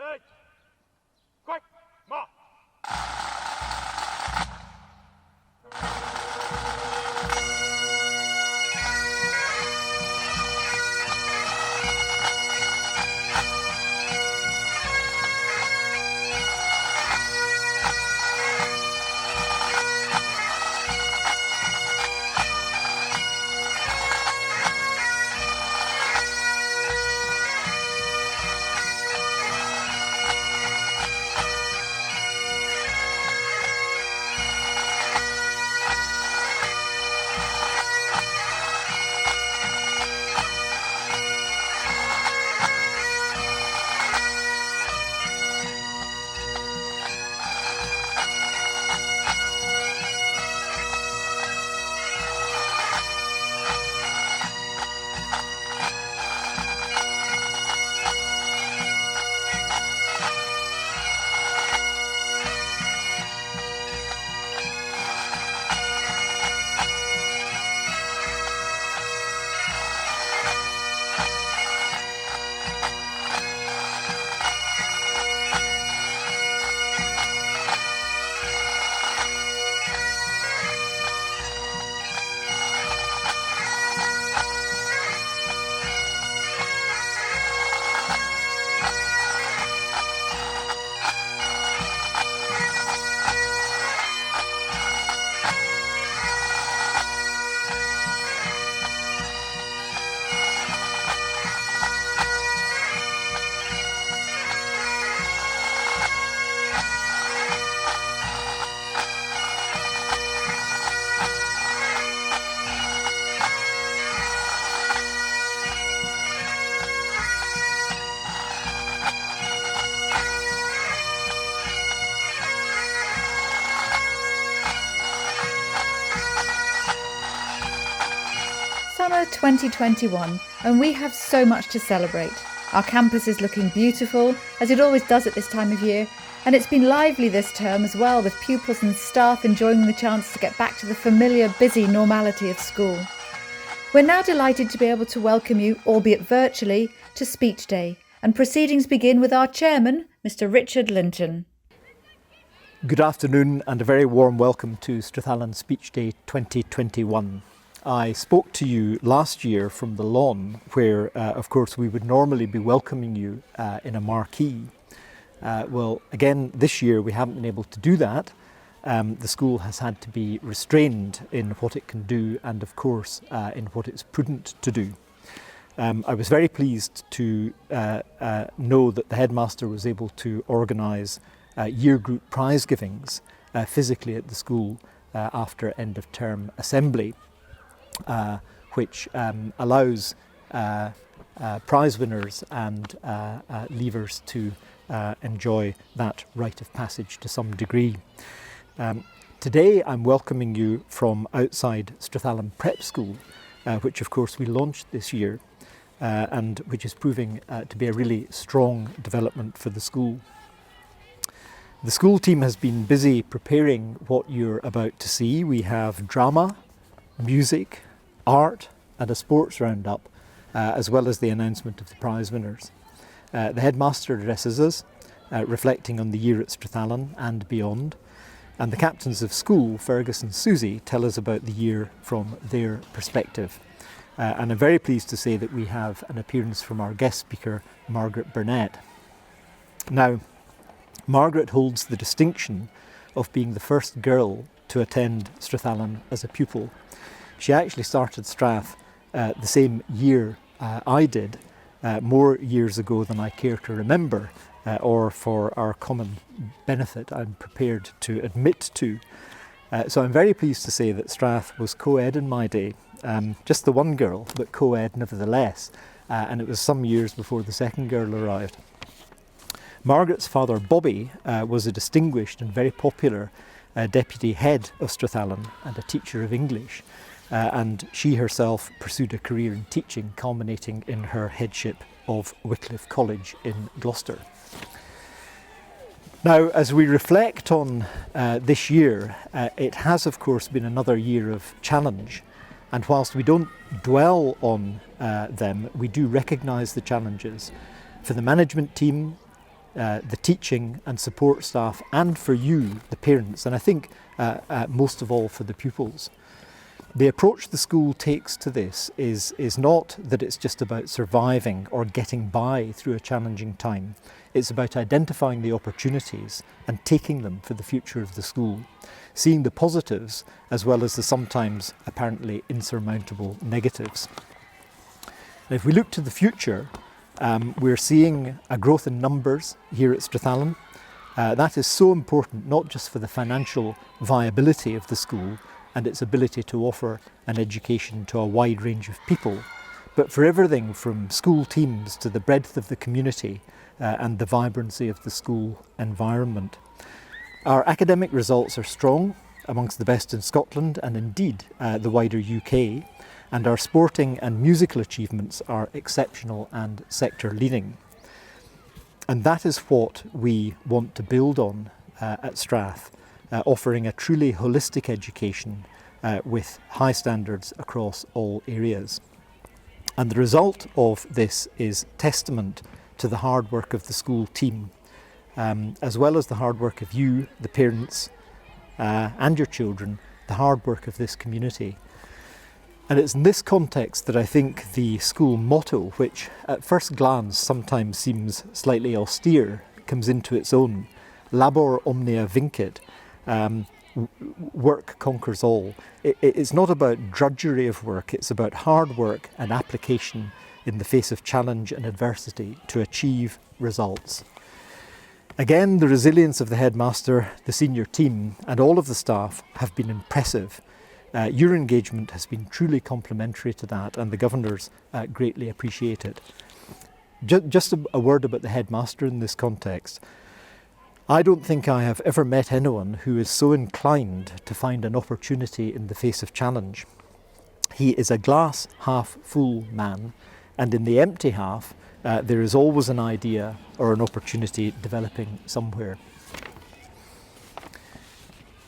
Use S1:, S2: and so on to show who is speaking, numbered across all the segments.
S1: Right. Quick, march.
S2: Summer 2021, and we have so much to celebrate. Our campus is looking beautiful, as it always does at this time of year, and it's been lively this term as well, with pupils and staff enjoying the chance to get back to the familiar, busy normality of school. We're now delighted to be able to welcome you, albeit virtually, to Speech Day, and proceedings begin with our chairman, Mr. Richard Linton.
S3: Good afternoon and a very warm welcome to Strathallan Speech Day 2021. I spoke to you last year from the lawn where, of course, we would normally be welcoming you in a marquee. Well, again, this year we haven't been able to do that. The school has had to be restrained in what it can do and, of course, in what it's prudent to do. I was very pleased to know that the Headmaster was able to organise year group prize givings physically at the school after end of term assembly. Which allows prize winners and leavers to enjoy that rite of passage to some degree. Today I'm welcoming you from outside Strathallan Prep School, which of course we launched this year and which is proving to be a really strong development for the school. The school team has been busy preparing what you're about to see. We have drama, music, art and a sports roundup, as well as the announcement of the prize winners. The Headmaster addresses us, reflecting on the year at Strathallan and beyond, and the captains of school, Fergus and Susie, tell us about the year from their perspective. And I'm very pleased to say that we have an appearance from our guest speaker, Margaret Burnet. Now, Margaret holds the distinction of being the first girl to attend Strathallan as a pupil. She actually started Strath the same year I did, more years ago than I care to remember, or for our common benefit I'm prepared to admit to. So I'm very pleased to say that Strath was co-ed in my day, just the one girl, but co-ed nevertheless, and it was some years before the second girl arrived. Margaret's father, Bobby, was a distinguished and very popular deputy head of Strathallan and a teacher of English. And she herself pursued a career in teaching, culminating in her headship of Wycliffe College in Gloucester. Now, as we reflect on this year, it has of course been another year of challenge, and whilst we don't dwell on them, we do recognise the challenges. For the management team, the teaching and support staff, and for you, the parents, and I think most of all for the pupils. The approach the school takes to this is not that it's just about surviving or getting by through a challenging time. It's about identifying the opportunities and taking them for the future of the school, seeing the positives as well as the sometimes apparently insurmountable negatives. Now, if we look to the future, we're seeing a growth in numbers here at Strathallan. That is so important, not just for the financial viability of the school and its ability to offer an education to a wide range of people, but for everything from school teams to the breadth of the community and the vibrancy of the school environment. Our academic results are strong, amongst the best in Scotland and indeed the wider UK, and our sporting and musical achievements are exceptional and sector leading. And that is what we want to build on at Strath, offering a truly holistic education with high standards across all areas. And the result of this is testament to the hard work of the school team, as well as the hard work of you, the parents, and your children, the hard work of this community. And it's in this context that I think the school motto, which at first glance sometimes seems slightly austere, comes into its own. Labor omnia vincit. Work conquers all. It's not about drudgery of work, it's about hard work and application in the face of challenge and adversity to achieve results. Again, the resilience of the headmaster, the senior team, and all of the staff have been impressive. Your engagement has been truly complementary to that, and the governors greatly appreciate it. Just a word about the headmaster in this context. I don't think I have ever met anyone who is so inclined to find an opportunity in the face of challenge. He is a glass half full man, and in the empty half, there is always an idea or an opportunity developing somewhere.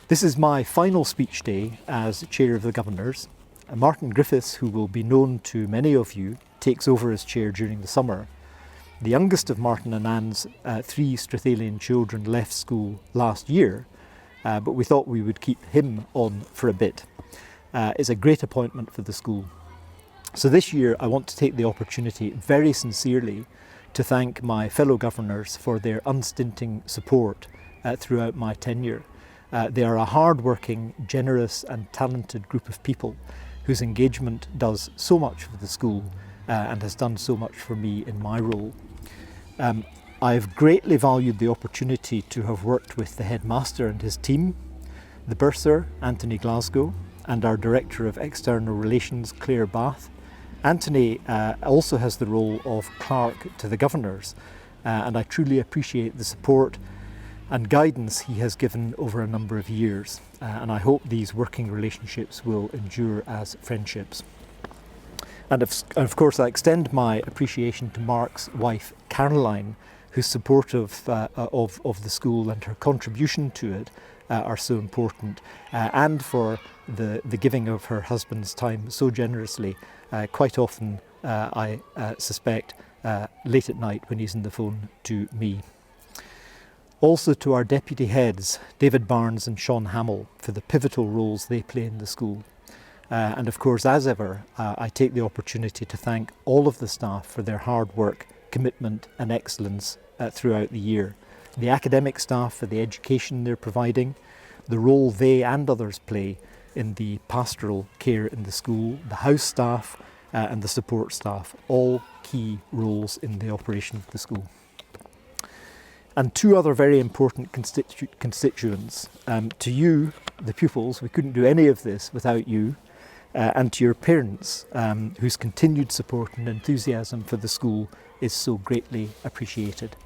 S3: This is my final speech day as Chair of the Governors. Martin Griffiths, who will be known to many of you, takes over as Chair during the summer. The youngest of Martin and Anne's 3 Strathallian children left school last year, but we thought we would keep him on for a bit. It's a great appointment for the school. So this year I want to take the opportunity very sincerely to thank my fellow governors for their unstinting support throughout my tenure. They are a hard-working, generous and talented group of people whose engagement does so much for the school and has done so much for me in my role. I've greatly valued the opportunity to have worked with the headmaster and his team, the bursar, Anthony Glasgow, and our Director of External Relations, Claire Bath. Anthony also has the role of clerk to the governors, and I truly appreciate the support and guidance he has given over a number of years, and I hope these working relationships will endure as friendships. And of course I extend my appreciation to Mark's wife Caroline, whose support of the school and her contribution to it are so important, and for the giving of her husband's time so generously, quite often I suspect late at night when he's on the phone to me. Also to our deputy heads, David Barnes and Sean Hamill, for the pivotal roles they play in the school. And of course, as ever, I take the opportunity to thank all of the staff for their hard work, commitment and excellence throughout the year. The academic staff for the education they're providing, the role they and others play in the pastoral care in the school, the house staff and the support staff, all key roles in the operation of the school. And 2 other very important constituents. To you, the pupils, we couldn't do any of this without you, and to your parents, whose continued support and enthusiasm for the school is so greatly appreciated.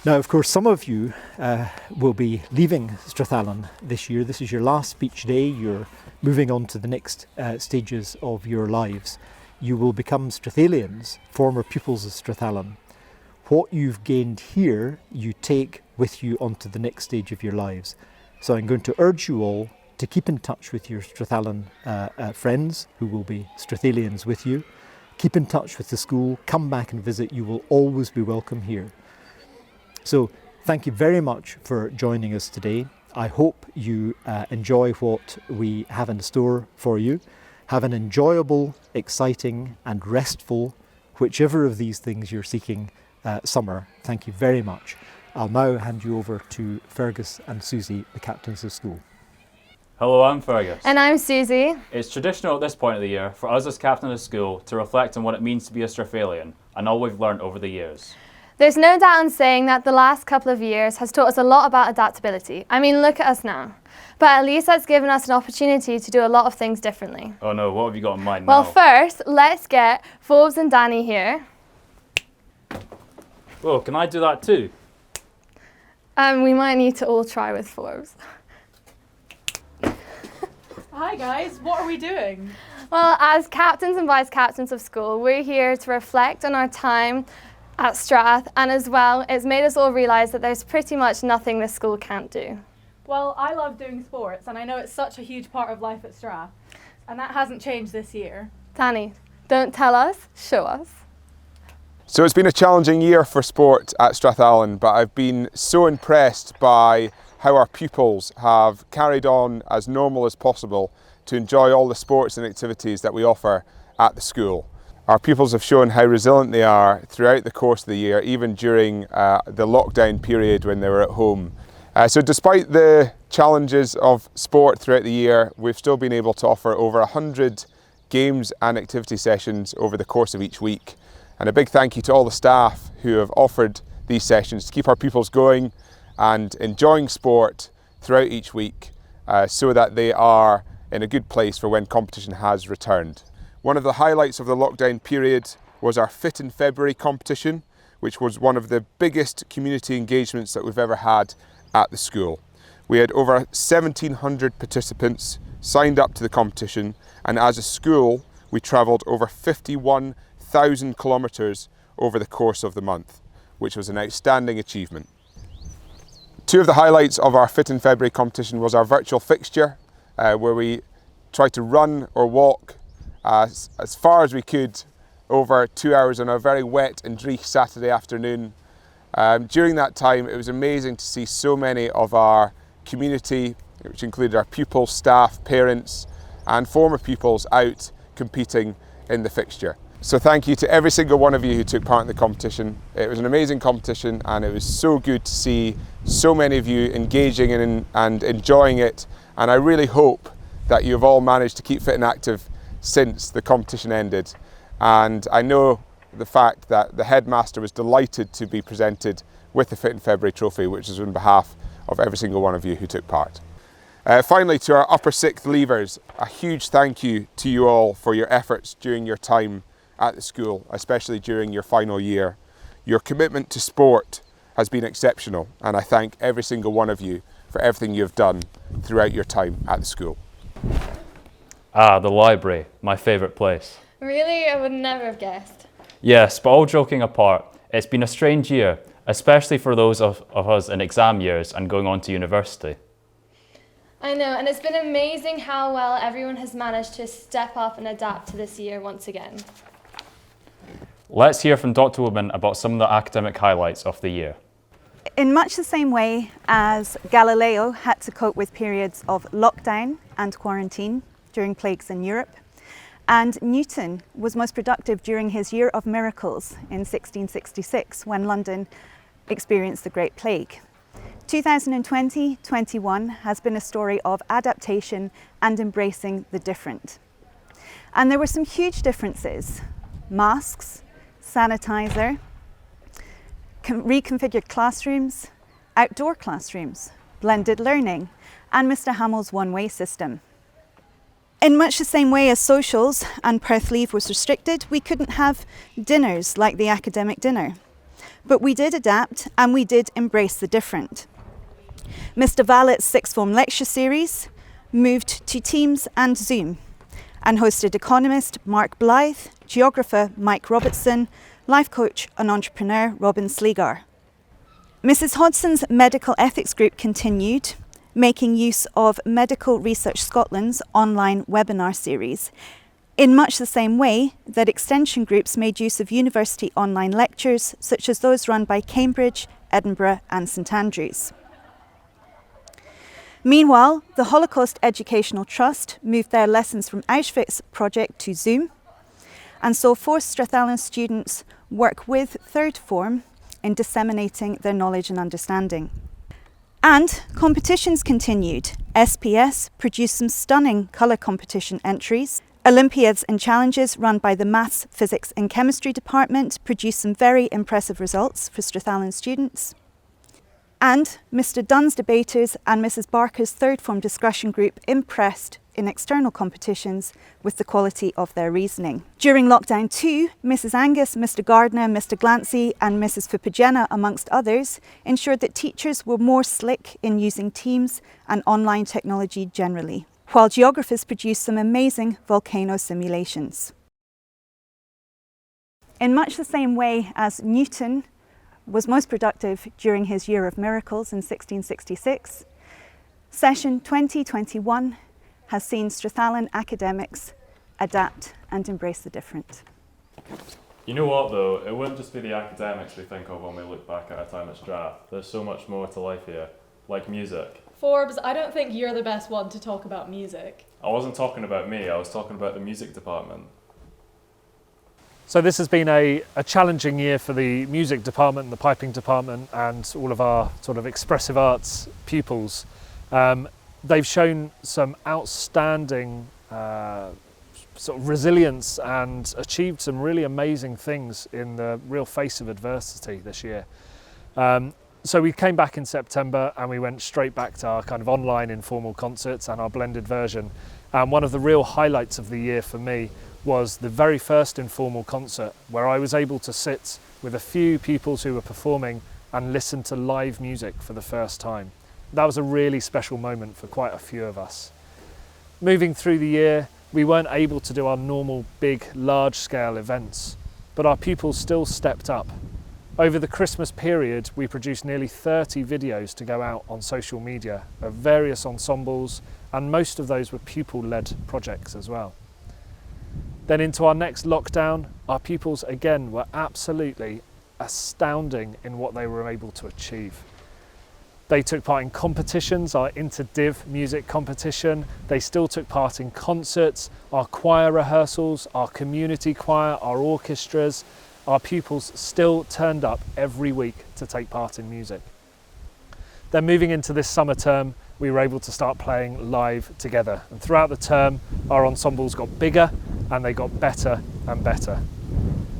S3: Now, of course, some of you will be leaving Strathallan this year. This is your last speech day. You're moving on to the next stages of your lives. You will become Strathallians, former pupils of Strathallan. What you've gained here, you take with you onto the next stage of your lives. So I'm going to urge you all to keep in touch with your Strathallan friends who will be Strathallians with you. Keep in touch with the school, come back and visit, you will always be welcome here. So thank you very much for joining us today. I hope you enjoy what we have in store for you. Have an enjoyable, exciting and restful, whichever of these things you're seeking, summer. Thank you very much. I'll now hand you over to Fergus and Susie, the captains of school.
S4: Hello, I'm Fergus.
S5: And I'm Susie.
S4: It's traditional at this point of the year for us as captain of school to reflect on what it means to be a Strathallian and all we've learned over the years.
S5: There's no doubt in saying that the last couple of years has taught us a lot about adaptability. I mean, look at us now. But at least that's given us an opportunity to do a lot of things differently.
S4: Oh no, what have you got in mind
S5: Well,
S4: now?
S5: first, let's get Forbes and Danny here.
S4: Oh, can I do that too?
S5: We might need to all try with Forbes.
S6: Hi guys, what are we doing?
S5: Well, as captains and vice captains of school, we're here to reflect on our time at Strath, and as well, it's made us all realise that there's pretty much nothing this school can't do.
S6: Well, I love doing sports and I know it's such a huge part of life at Strath, and that hasn't changed this year.
S5: Danny, don't tell us, show us.
S7: So it's been a challenging year for sport at Strathallan, but I've been so impressed by how our pupils have carried on as normal as possible to enjoy all the sports and activities that we offer at the school. Our pupils have shown how resilient they are throughout the course of the year, even during the lockdown period when they were at home. So despite the challenges of sport throughout the year, we've still been able to offer over 100 games and activity sessions over the course of each week. And a big thank you to all the staff who have offered these sessions to keep our pupils going and enjoying sport throughout each week so that they are in a good place for when competition has returned. One of the highlights of the lockdown period was our Fit in February competition, which was one of the biggest community engagements that we've ever had at the school. We had over 1,700 participants signed up to the competition, and as a school we travelled over 51,000 kilometres over the course of the month, which was an outstanding achievement. Two of the highlights of our Fit in February competition was our virtual fixture, where we tried to run or walk as far as we could over 2 hours on a very wet and dreich Saturday afternoon. During that time, it was amazing to see so many of our community, which included our pupils, staff, parents and former pupils out competing in the fixture. So thank you to every single one of you who took part in the competition. It was an amazing competition and it was so good to see so many of you engaging in and enjoying it, and I really hope that you've all managed to keep fit and active since the competition ended. And I know the fact that the Headmaster was delighted to be presented with the Fit in February trophy, which is on behalf of every single one of you who took part. Finally, to our upper sixth leavers, a huge thank you to you all for your efforts during your time at the school, especially during your final year. Your commitment to sport has been exceptional, and I thank every single one of you for everything you've done throughout your time at the school.
S4: Ah, the library, my favourite place.
S5: Really? I would never have guessed.
S4: Yes, but all joking apart, it's been a strange year, especially for those of us in exam years and going on to university.
S5: I know, and it's been amazing how well everyone has managed to step up and adapt to this year once again.
S4: Let's hear from Dr. Woodman about some of the academic highlights of the year.
S8: In much the same way as Galileo had to cope with periods of lockdown and quarantine during plagues in Europe, and Newton was most productive during his year of miracles in 1666 when London experienced the Great Plague. 2020-21 has been a story of adaptation and embracing the different. And there were some huge differences. Masks, sanitizer, reconfigured classrooms, outdoor classrooms, blended learning, and Mr. Hamill's one-way system. In much the same way as socials and Perth leave was restricted, we couldn't have dinners like the academic dinner. But we did adapt and we did embrace the different. Mr. Vallett's sixth form lecture series moved to Teams and Zoom and hosted economist Mark Blythe, geographer Mike Robertson, life coach and entrepreneur Robin Slegar. Mrs. Hodson's medical ethics group continued, making use of Medical Research Scotland's online webinar series, in much the same way that extension groups made use of university online lectures, such as those run by Cambridge, Edinburgh and St Andrews. Meanwhile, the Holocaust Educational Trust moved their Lessons from Auschwitz project to Zoom, and so forced Strathallan students work with third form in disseminating their knowledge and understanding. And competitions continued. SPS produced some stunning colour competition entries. Olympiads and challenges run by the Maths, Physics and Chemistry department produced some very impressive results for Strathallan students. And Mr Dunn's debaters and Mrs Barker's third form discussion group impressed in external competitions with the quality of their reasoning. During lockdown 2, Mrs Angus, Mr Gardner, Mr Glancy and Mrs Fupagena, amongst others, ensured that teachers were more slick in using Teams and online technology generally, while geographers produced some amazing volcano simulations. In much the same way as Newton was most productive during his Year of Miracles in 1666, session 2021 has seen Strathallan academics adapt and embrace the different.
S4: You know what though, it wouldn't just be the academics we think of when we look back at our time at Strath. There's so much more to life here, like music.
S6: Forbes, I don't think you're the best one to talk about music.
S4: I wasn't talking about me, I was talking about the music department.
S3: So this has been a challenging year for the music department, the piping department and all of our sort of expressive arts pupils. They've shown some outstanding sort of resilience and achieved some really amazing things in the real face of adversity this year. So we came back in September and we went straight back to our kind of online informal concerts and our blended version. And one of the real highlights of the year for me was the very first informal concert where I was able to sit with a few pupils who were performing and listen to live music for the first time. That was a really special moment for quite a few of us. Moving through the year, we weren't able to do our normal big, large-scale events, but our pupils still stepped up. Over the Christmas period, we produced nearly 30 videos to go out on social media of various ensembles, and most of those were pupil-led projects as well. Then into our next lockdown, our pupils again were absolutely astounding in what they were able to achieve. They took part in competitions, our inter-div music competition. They still took part in concerts, our choir rehearsals, our community choir, our orchestras. Our pupils still turned up every week to take part in music. Then moving into this summer term, we were able to start playing live together. And throughout the term, our ensembles got bigger and they got better and better.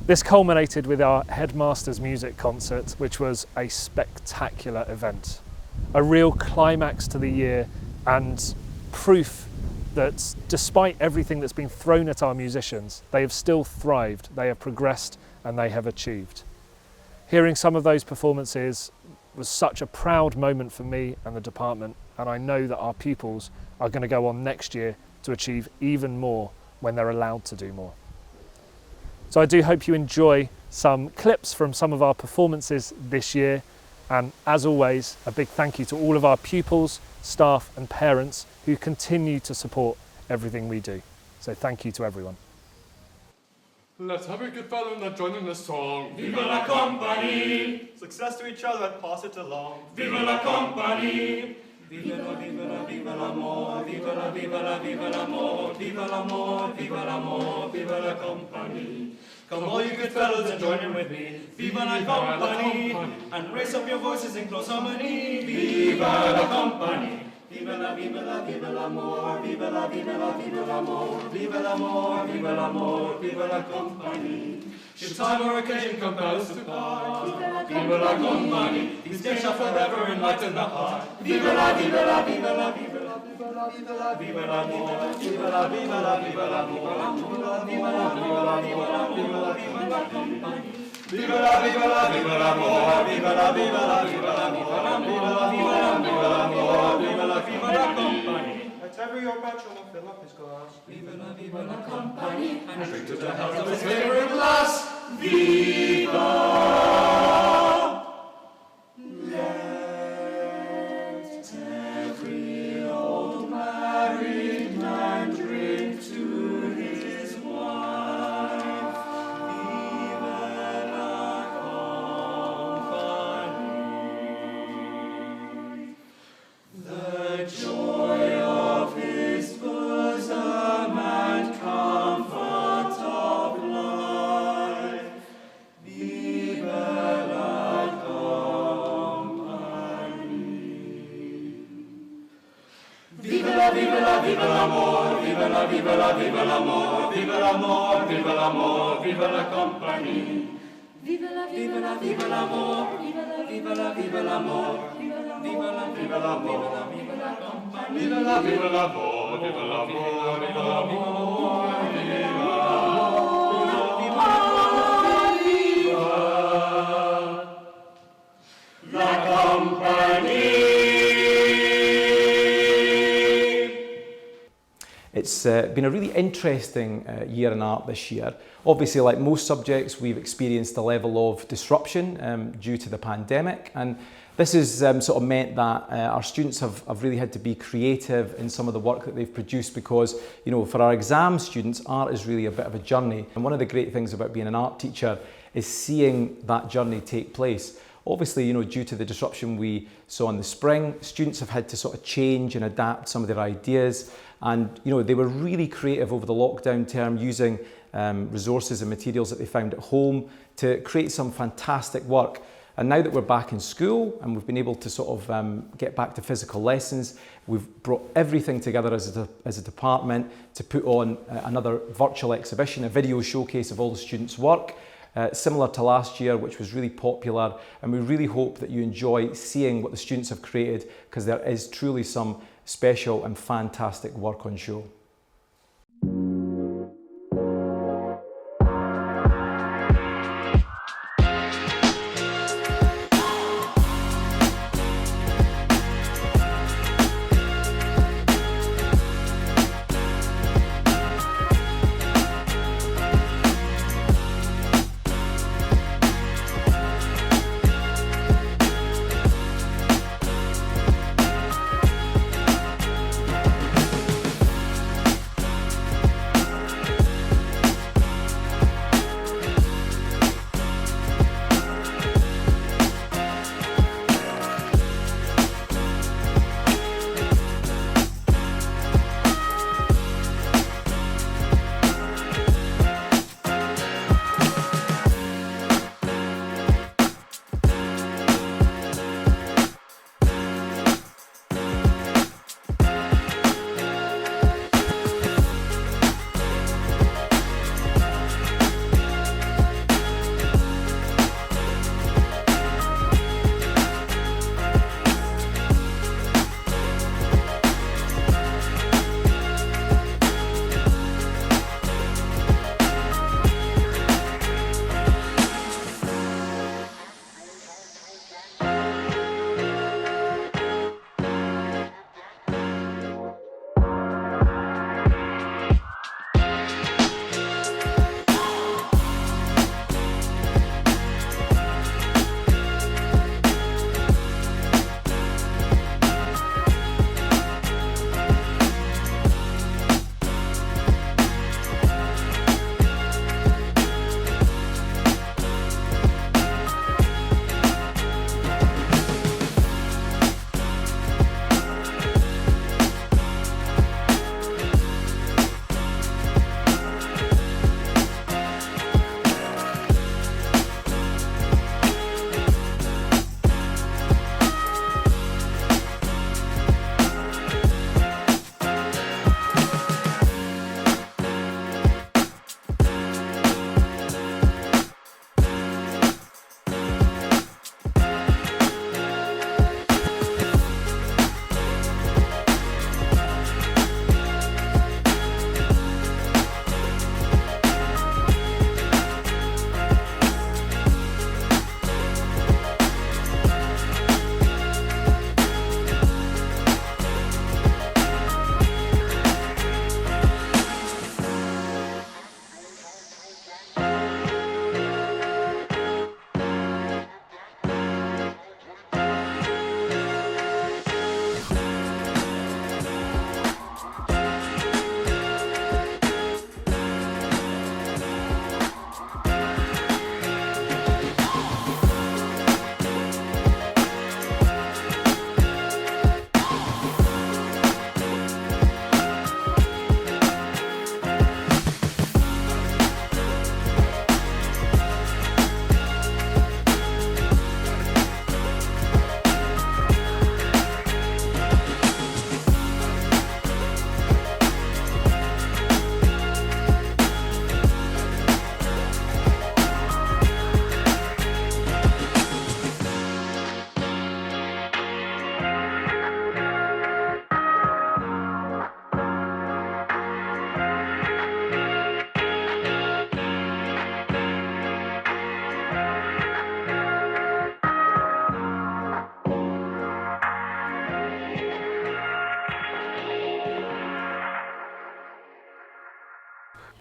S3: This culminated with our Headmaster's music concert, which was a spectacular event. A real climax to the year and proof that despite everything that's been thrown at our musicians, they have still thrived, they have progressed and they have achieved. Hearing some of those performances was such a proud moment for me and the department, and I know that our pupils are going to go on next year to achieve even more when they're allowed to do more. So I do hope you enjoy some clips from some of our performances this year. And as always, a big thank you to all of our pupils, staff and parents who continue to support everything we do. So thank you to everyone.
S1: Let's have a good fellow and join in the song.
S9: Vive la compagnie!
S10: Success to each other and pass it along.
S9: Vive la compagnie! Vive la, vive la, vive l'amore, vive la, vive la, vive l'amore, vive l'amore, vive l'amore, vive la compagnie.
S10: Come all you good fellows and join in with me.
S9: Vive la compagnie!
S10: And raise up your voices in close harmony.
S9: Vive la compagnie! Vive la, vive la, vive l'amore, vive la, vive la, vive l'amore, vive l'amore, vive l'amore, vive la compagnie.
S1: Should time or occasion compel us to part,
S9: Vive la compagnie!
S1: these days shall forever enlighten the heart.
S9: Vive la, vive la, vive la, vive la, vive la, vive la, vive la, vive la, vive la, vive la, vive la, vive la, vive la, vive la, vive la, vive la, vive la compagnie.
S1: Vive la, vive la, vive l'amore, vive la, vive la, vive la, vive la, vive la, vive la, vive l'amore, vive la, vive la compagnie.
S10: Let every your bachelor fill up his glass.
S9: Vive la compagnie!
S1: And drink to the health of his favorite glass.
S9: Viva! Let every old married man drink to his wife. Vive la compagnie!
S1: vive l'amor, vive la, vive la, vive l'amor, vive l'amor, vive l'amor, vive la compagnie. Vive la, vive la, vive l'amor, vive la, vive la, vive l'amor, vive la, vive l'amor, vive la compagnie. Vive la, vive l'amor, vive l'amor, vive l'amor, vive la compagnie.
S11: It's been a really interesting year in art this year. Obviously, like most subjects, we've experienced a level of disruption due to the pandemic, and this has sort of meant that our students have really had to be creative in some of the work that they've produced because, you know, for our exam students, art is really a bit of a journey. And one of the great things about being an art teacher is seeing that journey take place. Obviously, you know, due to the disruption we saw in the spring, students have had to sort of change and adapt some of their ideas. And, you know, they were really creative over the lockdown term using resources and materials that they found at home to create some fantastic work. And now that we're back in school and we've been able to sort of get back to physical lessons, we've brought everything together as a department to put on another virtual exhibition, a video showcase of all the students' work. Similar to last year, which was really popular, and we really hope that you enjoy seeing what the students have created because there is truly some special and fantastic work on show.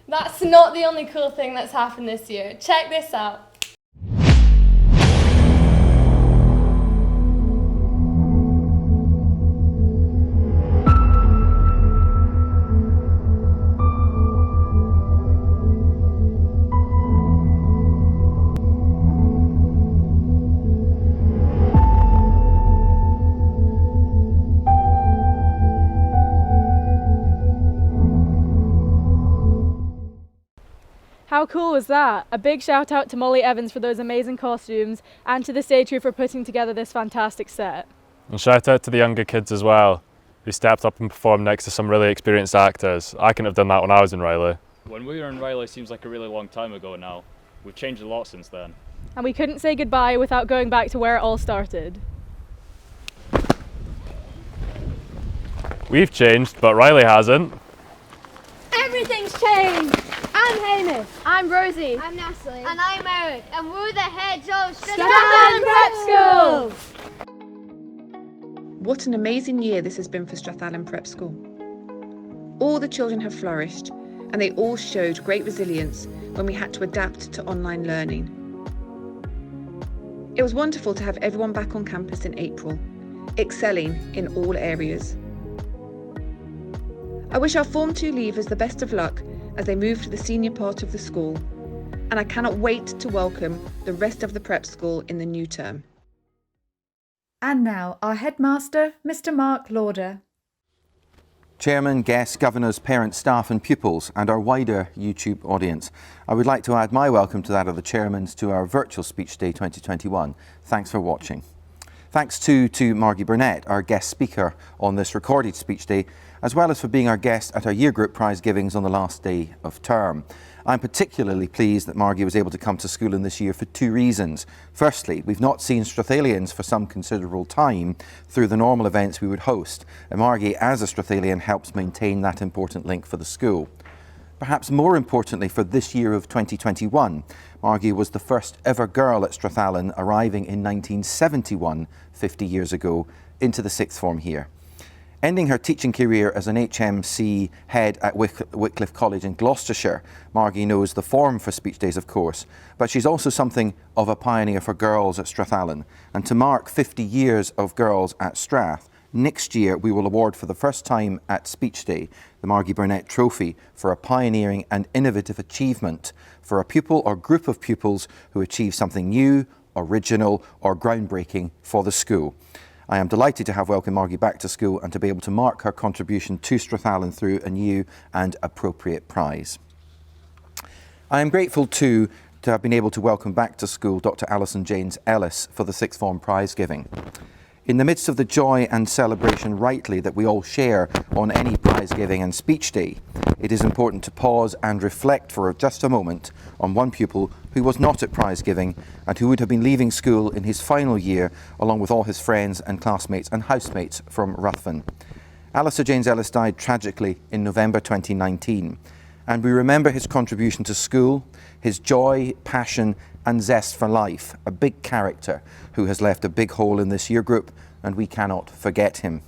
S5: That's not the only cool thing that's happened this year. Check this out.
S6: How cool was that? A big shout out to Molly Evans for those amazing costumes and to the stage crew for putting together this fantastic set.
S4: And shout out to the younger kids as well, who stepped up and performed next to some really experienced actors. I couldn't have done that when I was in Riley.
S12: When we were in Riley seems like a really long time ago now. We've changed a lot since then.
S6: And we couldn't say goodbye without going back to where it all started.
S4: We've changed, but Riley hasn't.
S5: Everything's changed! I'm Hamish.
S13: I'm Rosie.
S14: I'm Natalie.
S13: And I'm Eric. And we're the heads of
S14: Strathallan
S13: Prep School!
S15: What an amazing year this has been for Strathallan Prep School. All the children have flourished, and they all showed great resilience when we had to adapt to online learning. It was wonderful to have everyone back on campus in April, excelling in all areas. I wish our Form 2 leavers the best of luck as they move to the senior part of the school, and I cannot wait to welcome the rest of the prep school in the new term.
S2: And now, our headmaster, Mr. Mark Lauder.
S16: Chairman, guests, governors, parents, staff and pupils and our wider YouTube audience. I would like to add my welcome to that of the chairmans to our virtual Speech Day 2021. Thanks for watching. Thanks too to Margaret Burnet, our guest speaker on this recorded Speech Day, as well as for being our guest at our year group prize givings on the last day of term. I'm particularly pleased that Margie was able to come to school in this year for two reasons. Firstly, we've not seen Strathallians for some considerable time through the normal events we would host, and Margie, as a Strathallian, helps maintain that important link for the school. Perhaps more importantly for this year of 2021, Margie was the first ever girl at Strathallan, arriving in 1971, 50 years ago, into the sixth form here. Ending her teaching career as an HMC head at Wycliffe College in Gloucestershire, Margie knows the form for Speech Days, of course, but she's also something of a pioneer for girls at Strathallan. And to mark 50 years of girls at Strath, next year we will award for the first time at Speech Day the Margie Burnet Trophy for a pioneering and innovative achievement for a pupil or group of pupils who achieve something new, original or groundbreaking for the school. I am delighted to have welcomed Margie back to school and to be able to mark her contribution to Strathallan through a new and appropriate prize. I am grateful too to have been able to welcome back to school Dr. Alison James Ellis for the sixth form prize giving. In the midst of the joy and celebration rightly that we all share on any prize giving and Speech Day, it is important to pause and reflect for just a moment on one pupil who was not at prize giving and who would have been leaving school in his final year along with all his friends and classmates and housemates from Ruthven. Alistair James Ellis died tragically in November 2019, and we remember his contribution to school, his joy, passion and zest for life, a big character who has left a big hole in this year group, and we cannot forget him.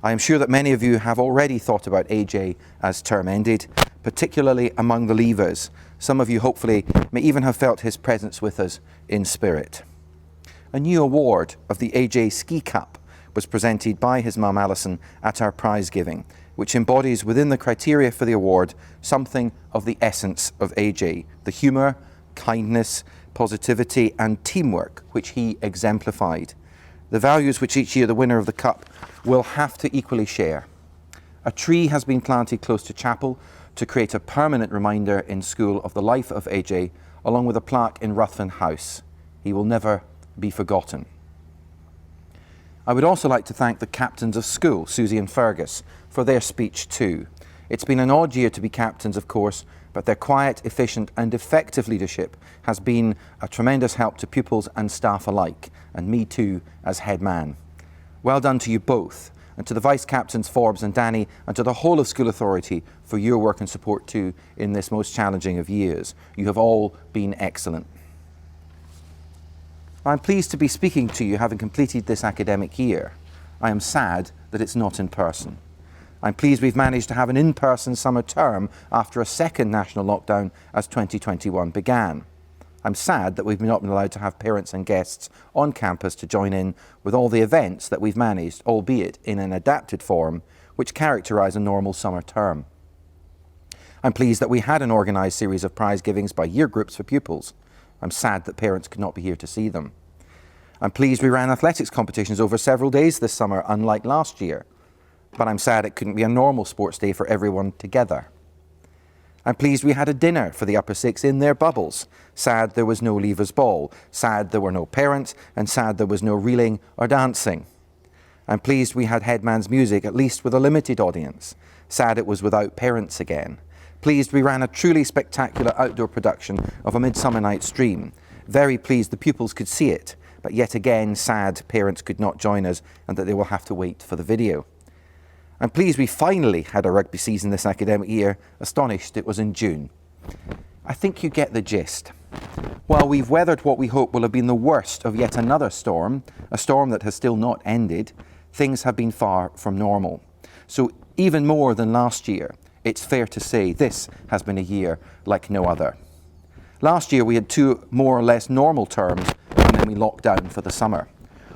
S16: I am sure that many of you have already thought about AJ as term ended, particularly among the leavers. Some of you hopefully may even have felt his presence with us in spirit. A new award of the AJ Ski Cup was presented by his mum Alison at our prize giving, which embodies within the criteria for the award something of the essence of AJ, the humour, kindness, positivity and teamwork which he exemplified. The values which each year the winner of the cup will have to equally share. A tree has been planted close to chapel to create a permanent reminder in school of the life of AJ, along with a plaque in Ruthven House. He will never be forgotten. I would also like to thank the captains of school, Susie and Fergus, for their speech too. It's been an odd year to be captains, of course, but their quiet, efficient and effective leadership has been a tremendous help to pupils and staff alike, and me too as head man. Well done to you both, and to the Vice Captains Forbes and Danny, and to the whole of School Authority for your work and support too in this most challenging of years. You have all been excellent. I'm pleased to be speaking to you having completed this academic year. I am sad that it's not in person. I'm pleased we've managed to have an in-person summer term after a second national lockdown as 2021 began. I'm sad that we've not been allowed to have parents and guests on campus to join in with all the events that we've managed, albeit in an adapted form, which characterise a normal summer term. I'm pleased that we had an organised series of prize givings by year groups for pupils. I'm sad that parents could not be here to see them. I'm pleased we ran athletics competitions over several days this summer, unlike last year. But I'm sad it couldn't be a normal sports day for everyone together. I'm pleased we had a dinner for the upper six in their bubbles. Sad there was no leavers ball. Sad there were no parents, and sad there was no reeling or dancing. I'm pleased we had Headman's music, at least with a limited audience. Sad it was without parents again. Pleased we ran a truly spectacular outdoor production of A Midsummer Night's Dream. Very pleased the pupils could see it, but yet again sad parents could not join us and that they will have to wait for the video. I'm pleased we finally had a rugby season this academic year, astonished it was in June. I think you get the gist. While we've weathered what we hope will have been the worst of yet another storm, a storm that has still not ended, things have been far from normal. So even more than last year, it's fair to say this has been a year like no other. Last year we had 2 more or less normal terms and then we locked down for the summer.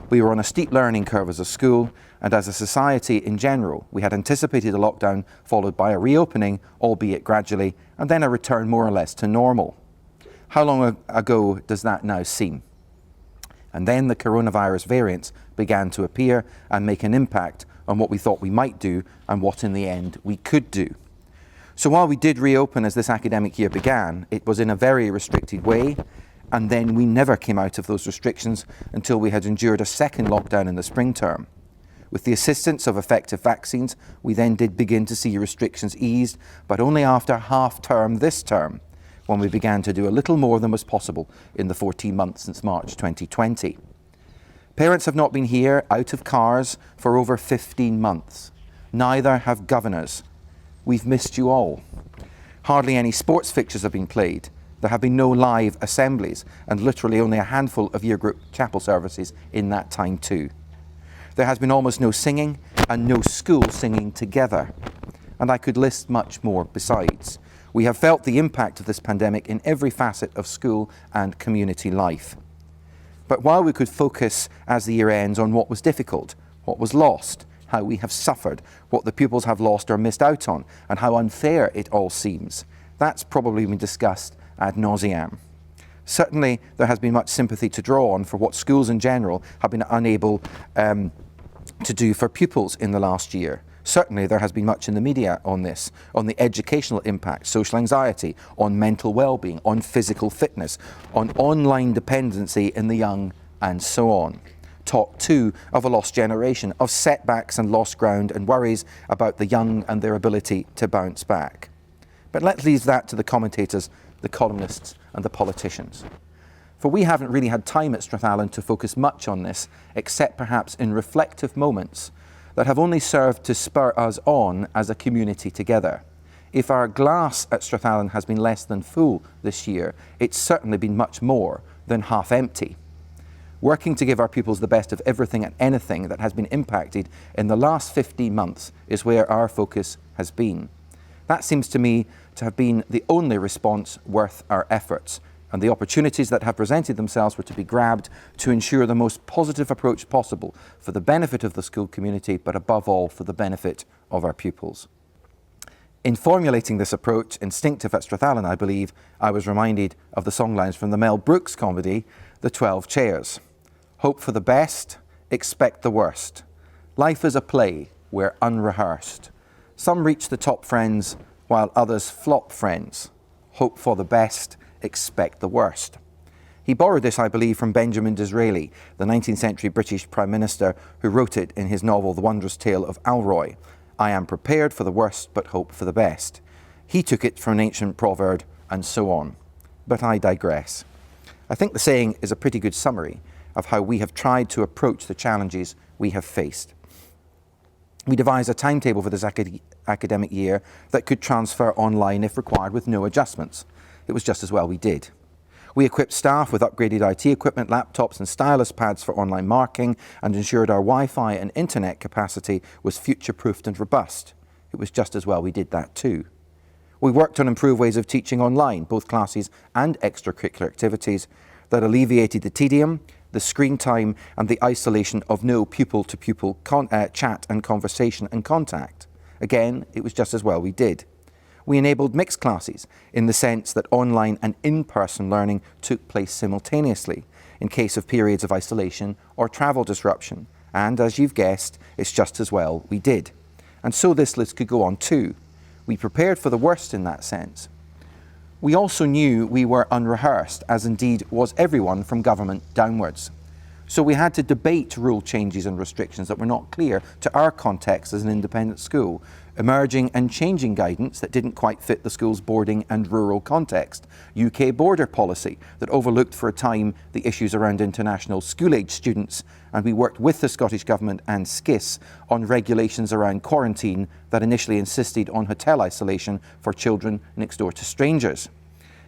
S16: We were on a steep learning curve as a school, and as a society in general, we had anticipated a lockdown followed by a reopening, albeit gradually, and then a return more or less to normal. How long ago does that now seem? And then the coronavirus variants began to appear and make an impact on what we thought we might do and what in the end we could do. So while we did reopen as this academic year began, it was in a very restricted way, and then we never came out of those restrictions until we had endured a second lockdown in the spring term. With the assistance of effective vaccines, we then did begin to see restrictions eased, but only after half term this term, when we began to do a little more than was possible in the 14 months since March 2020. Parents have not been here out of cars for over 15 months. Neither have governors. We've missed you all. Hardly any sports fixtures have been played. There have been no live assemblies and literally only a handful of year group chapel services in that time too. There has been almost no singing and no school singing together. And I could list much more besides. We have felt the impact of this pandemic in every facet of school and community life. But while we could focus as the year ends on what was difficult, what was lost, how we have suffered, what the pupils have lost or missed out on, and how unfair it all seems, that's probably been discussed ad nauseam. Certainly, there has been much sympathy to draw on for what schools in general have been unable to do for pupils in the last year. Certainly, there has been much in the media on this, on the educational impact, social anxiety, on mental well-being, on physical fitness, on online dependency in the young, and so on. Talk too of a lost generation, of setbacks and lost ground and worries about the young and their ability to bounce back. But let's leave that to the commentators, the columnists and the politicians. For we haven't really had time at Strathallan to focus much on this, except perhaps in reflective moments that have only served to spur us on as a community together. If our glass at Strathallan has been less than full this year, it's certainly been much more than half empty. Working to give our pupils the best of everything and anything that has been impacted in the last 15 months is where our focus has been. That seems to me to have been the only response worth our efforts, and the opportunities that have presented themselves were to be grabbed to ensure the most positive approach possible for the benefit of the school community, but above all for the benefit of our pupils. In formulating this approach, instinctive at Strathallan, I believe, I was reminded of the songlines from the Mel Brooks comedy, The 12 Chairs. Hope for the best, expect the worst. Life is a play, we're unrehearsed. Some reach the top, friends, while others flop, friends. Hope for the best, expect the worst. He borrowed this, I believe, from Benjamin Disraeli, the 19th century British Prime Minister, who wrote it in his novel The Wondrous Tale of Alroy. I am prepared for the worst, but hope for the best. He took it from an ancient proverb, and so on. But I digress. I think the saying is a pretty good summary of how we have tried to approach the challenges we have faced. We devised a timetable for this academic year that could transfer online if required with no adjustments. It was just as well we did. We equipped staff with upgraded IT equipment, laptops and stylus pads for online marking, and ensured our Wi-Fi and internet capacity was future-proofed and robust. it was just as well we did that too. We worked on improved ways of teaching online, both classes and extracurricular activities, that alleviated the tedium, the screen time and the isolation of no pupil-to-pupil chat and conversation and contact. Again, it was just as well we did. We enabled mixed classes in the sense that online and in-person learning took place simultaneously in case of periods of isolation or travel disruption. And as you've guessed, it's just as well we did. And so this list could go on too. We prepared for the worst in that sense. We also knew we were unrehearsed, as indeed was everyone from government downwards. So we had to debate rule changes and restrictions that were not clear to our context as an independent school, emerging and changing guidance that didn't quite fit the school's boarding and rural context, UK border policy that overlooked for a time the issues around international school-age students, and we worked with the Scottish Government and SCIS on regulations around quarantine that initially insisted on hotel isolation for children next door to strangers.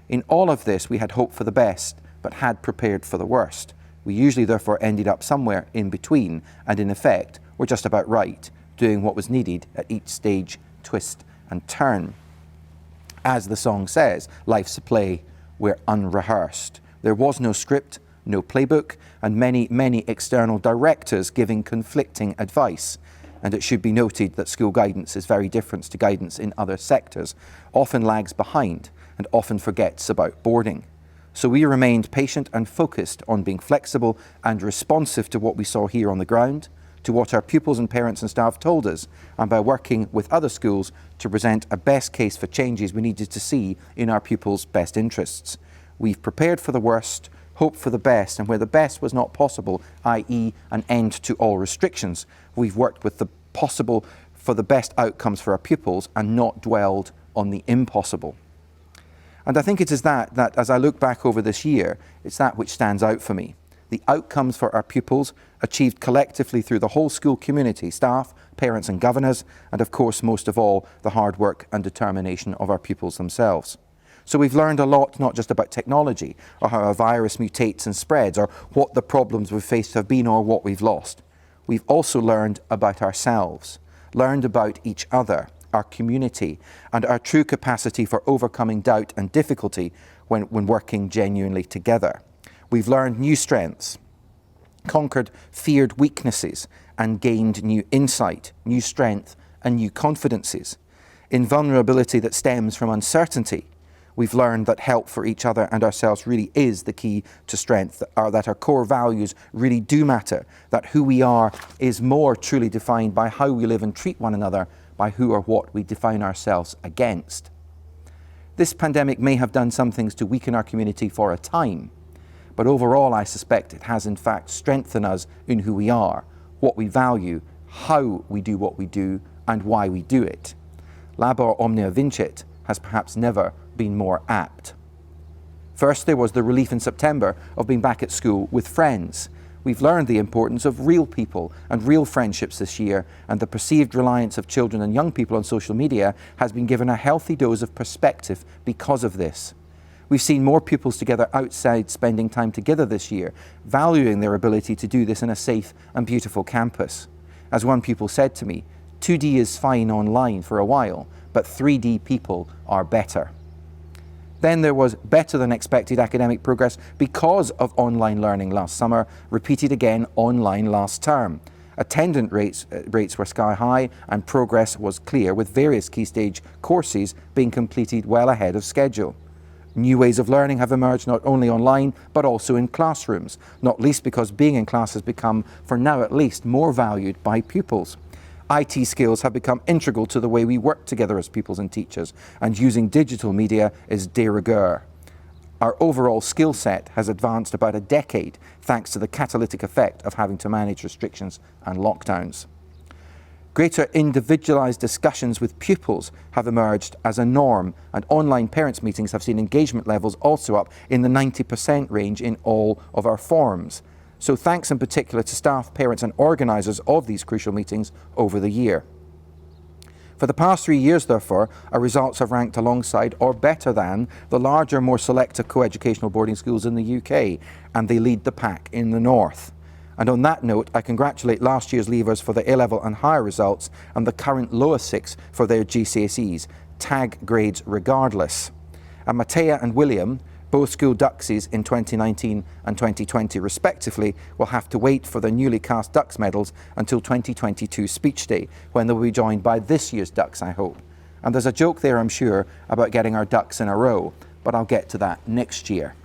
S16: In all of this, we had hoped for the best, but had prepared for the worst. We usually therefore ended up somewhere in between, and in effect, were just about right, doing what was needed at each stage, twist and turn. As the song says, life's a play, we're unrehearsed. There was no script, no playbook, and many external directors giving conflicting advice. And it should be noted that school guidance is very different to guidance in other sectors, often lags behind and often forgets about boarding. So we remained patient and focused on being flexible and responsive to what we saw here on the ground, to what our pupils and parents and staff told us, and by working with other schools to present a best case for changes we needed to see in our pupils' best interests. We've prepared for the worst, hoped for the best, and where the best was not possible, i.e. an end to all restrictions, we've worked with the possible for the best outcomes for our pupils and not dwelled on the impossible. And I think it is that as I look back over this year, it's that which stands out for me. The outcomes for our pupils achieved collectively through the whole school community, staff, parents and governors, and of course, most of all, the hard work and determination of our pupils themselves. So we've learned a lot, not just about technology, or how a virus mutates and spreads, or what the problems we've faced have been, or what we've lost. We've also learned about ourselves, learned about each other, our community, and our true capacity for overcoming doubt and difficulty when working genuinely together. We've learned new strengths, conquered feared weaknesses, and gained new insight, new strength, and new confidences. In vulnerability that stems from uncertainty, we've learned that help for each other and ourselves really is the key to strength, that our core values really do matter, that who we are is more truly defined by how we live and treat one another, by who or what we define ourselves against. This pandemic may have done some things to weaken our community for a time, but overall I suspect it has in fact strengthened us in who we are, what we value, how we do what we do, and why we do it. Labor omnia vincit has perhaps never been more apt. First, there was the relief in September of being back at school with friends. We've learned the importance of real people and real friendships this year, and the perceived reliance of children and young people on social media has been given a healthy dose of perspective because of this. We've seen more pupils together outside spending time together this year, valuing their ability to do this in a safe and beautiful campus. As one pupil said to me, 2D is fine online for a while, but 3D people are better. Then there was better than expected academic progress because of online learning last summer, repeated again online last term. Attendance rates were sky high and progress was clear, with various key stage courses being completed well ahead of schedule. New ways of learning have emerged not only online but also in classrooms, not least because being in class has become, for now at least, more valued by pupils. IT skills have become integral to the way we work together as pupils and teachers, and using digital media is de rigueur. Our overall skill set has advanced about a decade thanks to the catalytic effect of having to manage restrictions and lockdowns. Greater individualised discussions with pupils have emerged as a norm, and online parents' meetings have seen engagement levels also up in the 90% range in all of our forms. So thanks in particular to staff, parents and organisers of these crucial meetings over the year. For the past 3 years, therefore, our results have ranked alongside or better than the larger, more selective co-educational boarding schools in the UK, and they lead the pack in the north. And on that note, I congratulate last year's leavers for their A-level and higher results and the current lower 6 for their GCSEs, tag grades regardless. And Matea and William, both school ducksies in 2019 and 2020 respectively, will have to wait for their newly cast Ducks medals until 2022 Speech Day, when they'll be joined by this year's Ducks, I hope. And there's a joke there, I'm sure, about getting our ducks in a row, but I'll get to that next year.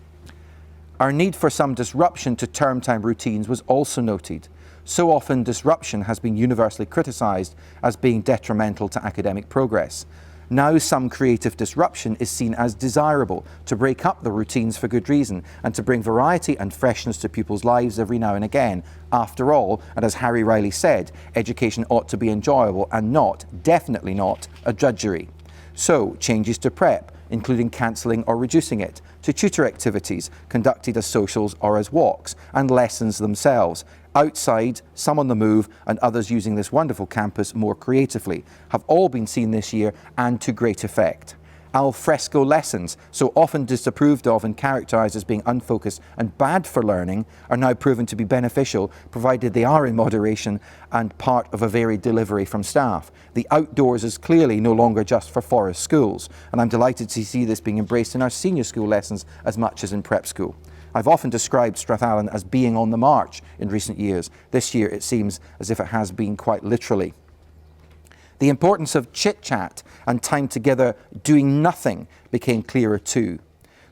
S16: Our need for some disruption to term time routines was also noted. So often disruption has been universally criticised as being detrimental to academic progress. Now some creative disruption is seen as desirable to break up the routines for good reason and to bring variety and freshness to pupils' lives every now and again. After all, and as Harry Riley said, education ought to be enjoyable and not, definitely not, a drudgery. So changes to prep, including cancelling or reducing it, to tutor activities conducted as socials or as walks, and lessons themselves. Outside, some on the move, and others using this wonderful campus more creatively, have all been seen this year and to great effect. Al fresco lessons, so often disapproved of and characterised as being unfocused and bad for learning, are now proven to be beneficial, provided they are in moderation and part of a varied delivery from staff. The outdoors is clearly no longer just for forest schools, and I'm delighted to see this being embraced in our senior school lessons as much as in prep school. I've often described Strathallan as being on the march in recent years. This year it seems as if it has been quite literally. The importance of chit-chat and time together doing nothing became clearer too.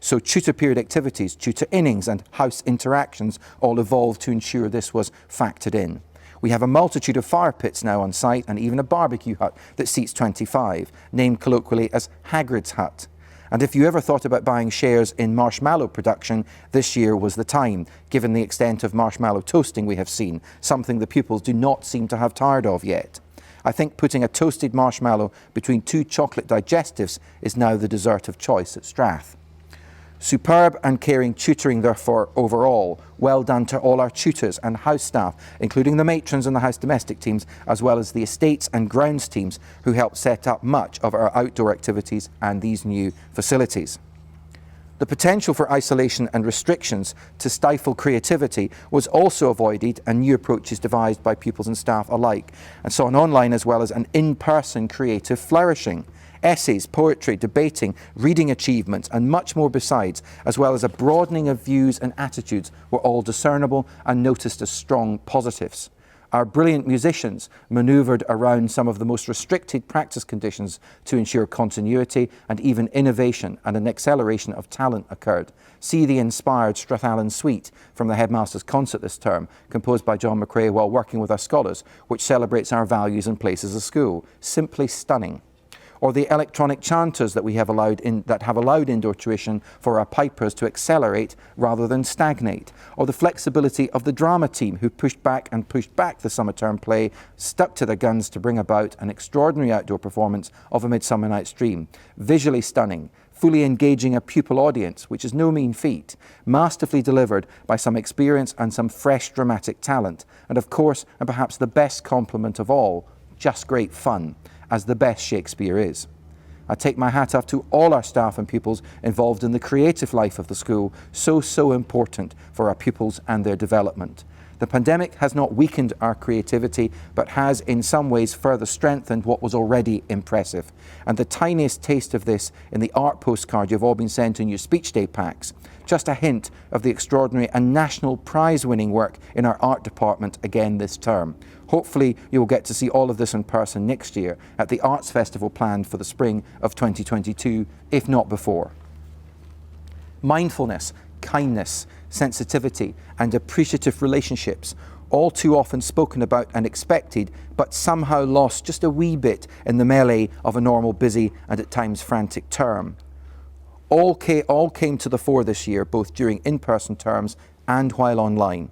S16: So tutor period activities, tutor innings and house interactions all evolved to ensure this was factored in. We have a multitude of fire pits now on site and even a barbecue hut that seats 25, named colloquially as Hagrid's Hut. And if you ever thought about buying shares in marshmallow production, this year was the time, given the extent of marshmallow toasting we have seen, something the pupils do not seem to have tired of yet. I think putting a toasted marshmallow between 2 chocolate digestives is now the dessert of choice at Strath. Superb and caring tutoring therefore overall. Well done to all our tutors and house staff, including the matrons and the house domestic teams, as well as the estates and grounds teams who helped set up much of our outdoor activities and these new facilities. The potential for isolation and restrictions to stifle creativity was also avoided and new approaches devised by pupils and staff alike, and saw an online as well as an in-person creative flourishing. Essays, poetry, debating, reading achievements and much more besides, as well as a broadening of views and attitudes, were all discernible and noticed as strong positives. Our brilliant musicians manoeuvred around some of the most restricted practice conditions to ensure continuity, and even innovation and an acceleration of talent occurred. See the inspired Strathallan Suite from the Headmaster's concert this term, composed by John McRae while working with our scholars, which celebrates our values and place as a school. Simply stunning. Or the electronic chanters that have allowed indoor tuition for our pipers to accelerate rather than stagnate. Or the flexibility of the drama team who pushed back the summer term play, stuck to their guns to bring about an extraordinary outdoor performance of A Midsummer Night's Dream. Visually stunning, fully engaging a pupil audience, which is no mean feat, masterfully delivered by some experience and some fresh dramatic talent. And of course, and perhaps the best compliment of all, just great fun, as the best Shakespeare is. I take my hat off to all our staff and pupils involved in the creative life of the school, so important for our pupils and their development. The pandemic has not weakened our creativity, but has in some ways further strengthened what was already impressive. And the tiniest taste of this in the art postcard you've all been sent in your speech day packs. Just a hint of the extraordinary and national prize-winning work in our art department again this term. Hopefully you will get to see all of this in person next year at the Arts Festival planned for the spring of 2022, if not before. Mindfulness, kindness, sensitivity and appreciative relationships, all too often spoken about and expected, but somehow lost just a wee bit in the melee of a normal busy and at times frantic term. All came to the fore this year, both during in-person terms and while online.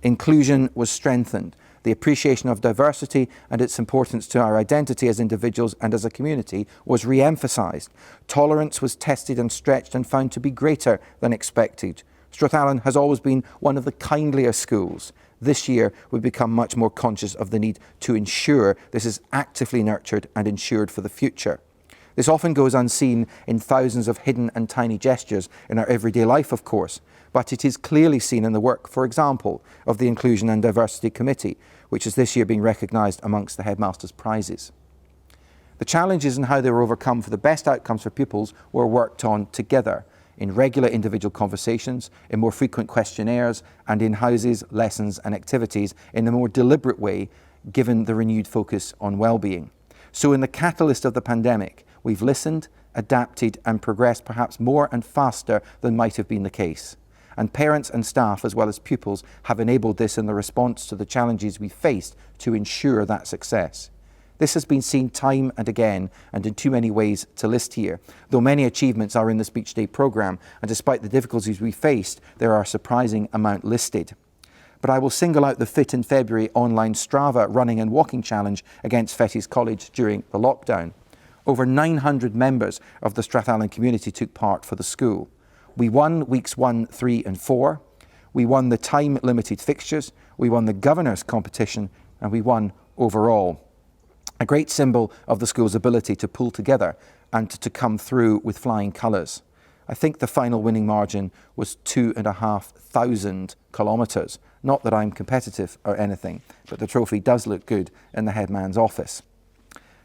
S16: Inclusion was strengthened. The appreciation of diversity and its importance to our identity as individuals and as a community was re-emphasised. Tolerance was tested and stretched and found to be greater than expected. Strathallan has always been one of the kindlier schools. This year, we've become much more conscious of the need to ensure this is actively nurtured and ensured for the future. This often goes unseen in thousands of hidden and tiny gestures in our everyday life, of course, but it is clearly seen in the work, for example, of the Inclusion and Diversity Committee, which is this year being recognised amongst the Headmaster's prizes. The challenges and how they were overcome for the best outcomes for pupils were worked on together in regular individual conversations, in more frequent questionnaires, and in houses, lessons and activities in a more deliberate way, given the renewed focus on well-being. So in the catalyst of the pandemic, we've listened, adapted and progressed perhaps more and faster than might have been the case. And parents and staff, as well as pupils, have enabled this in the response to the challenges we faced to ensure that success. This has been seen time and again, and in too many ways to list here. Though many achievements are in the Speech Day programme, and despite the difficulties we faced, there are a surprising amount listed. But I will single out the Fit in February online Strava running and walking challenge against Fettes College during the lockdown. Over 900 members of the Strathallan community took part for the school. We won weeks 1, 3 and 4. We won the time-limited fixtures. We won the governors' competition, and we won overall. A great symbol of the school's ability to pull together and to come through with flying colours. I think the final winning margin was 2,500 kilometres. Not that I'm competitive or anything, but the trophy does look good in the headman's office.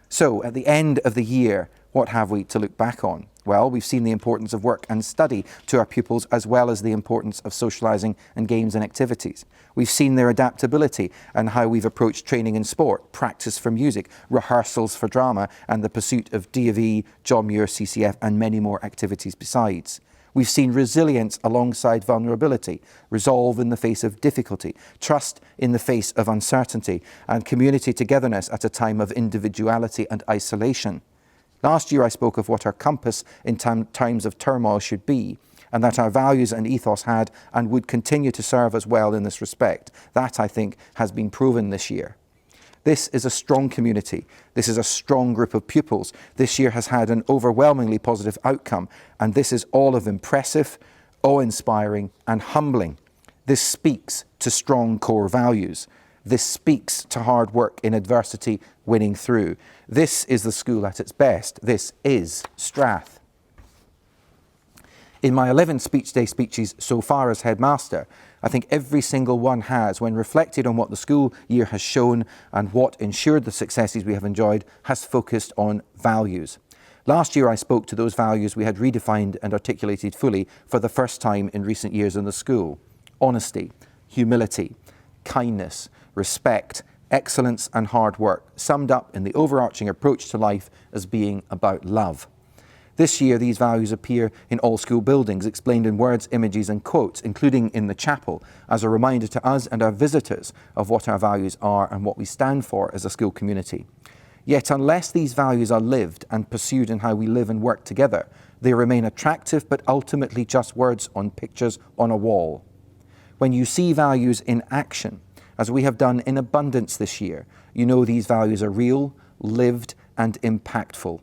S16: So, at the end of the year, what have we to look back on? Well, we've seen the importance of work and study to our pupils, as well as the importance of socialising and games and activities. We've seen their adaptability and how we've approached training in sport, practice for music, rehearsals for drama, and the pursuit of D.A.V., John Muir, CCF, and many more activities besides. We've seen resilience alongside vulnerability, resolve in the face of difficulty, trust in the face of uncertainty, and community togetherness at a time of individuality and isolation. Last year I spoke of what our compass in times of turmoil should be, and that our values and ethos had and would continue to serve us well in this respect. That, I think, has been proven this year. This is a strong community. This is a strong group of pupils. This year has had an overwhelmingly positive outcome, and this is all of impressive, awe-inspiring and humbling. This speaks to strong core values. This speaks to hard work in adversity, winning through. This is the school at its best. This is Strath. In my 11 Speech Day speeches so far as Headmaster, I think every single one has, when reflected on what the school year has shown and what ensured the successes we have enjoyed, has focused on values. Last year I spoke to those values we had redefined and articulated fully for the first time in recent years in the school. Honesty, humility, kindness, respect, excellence and hard work, summed up in the overarching approach to life as being about love. This year these values appear in all school buildings, explained in words, images and quotes, including in the chapel, as a reminder to us and our visitors of what our values are and what we stand for as a school community. Yet unless these values are lived and pursued in how we live and work together, they remain attractive but ultimately just words on pictures on a wall. When you see values in action, as we have done in abundance this year, you know these values are real, lived and impactful.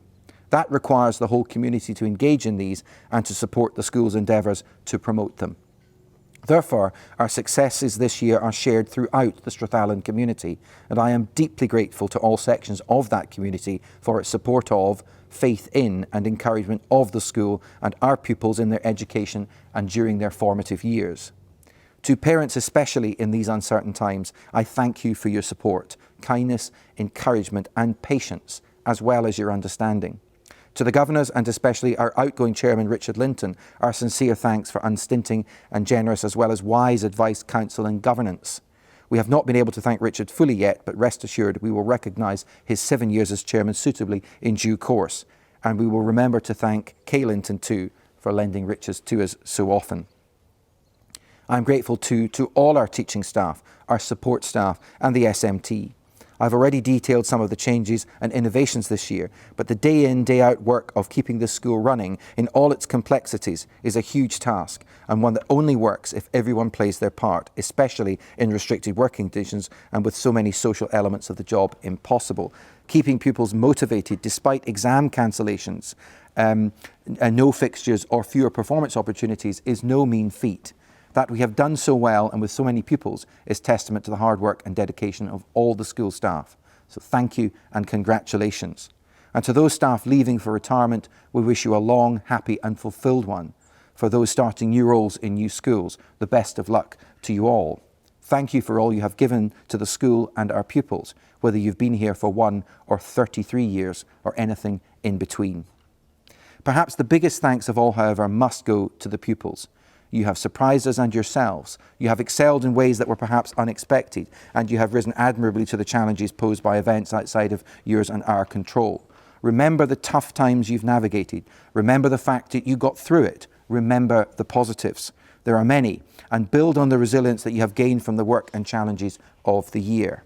S16: That requires the whole community to engage in these and to support the school's endeavours to promote them. Therefore, our successes this year are shared throughout the Strathallan community, and I am deeply grateful to all sections of that community for its support of, faith in and encouragement of the school and our pupils in their education and during their formative years. To parents, especially in these uncertain times, I thank you for your support, kindness, encouragement and patience, as well as your understanding. To the governors and especially our outgoing chairman, Richard Linton, our sincere thanks for unstinting and generous as well as wise advice, counsel and governance. We have not been able to thank Richard fully yet, but rest assured we will recognise his 7 years as chairman suitably in due course. And we will remember to thank Kay Linton too for lending riches to us so often. I'm grateful too to all our teaching staff, our support staff and the SMT. I've already detailed some of the changes and innovations this year, but the day in, day out work of keeping this school running in all its complexities is a huge task and one that only works if everyone plays their part, especially in restricted working conditions and with so many social elements of the job impossible. Keeping pupils motivated despite exam cancellations, and no fixtures or fewer performance opportunities is no mean feat. That we have done so well and with so many pupils is testament to the hard work and dedication of all the school staff. So thank you and congratulations. And to those staff leaving for retirement, we wish you a long, happy and fulfilled one. For those starting new roles in new schools, the best of luck to you all. Thank you for all you have given to the school and our pupils, whether you've been here for 1 or 33 years or anything in between. Perhaps the biggest thanks of all, however, must go to the pupils. You have surprised us and yourselves. You have excelled in ways that were perhaps unexpected, and you have risen admirably to the challenges posed by events outside of yours and our control. Remember the tough times you've navigated. Remember the fact that you got through it. Remember the positives. There are many, and build on the resilience that you have gained from the work and challenges of the year.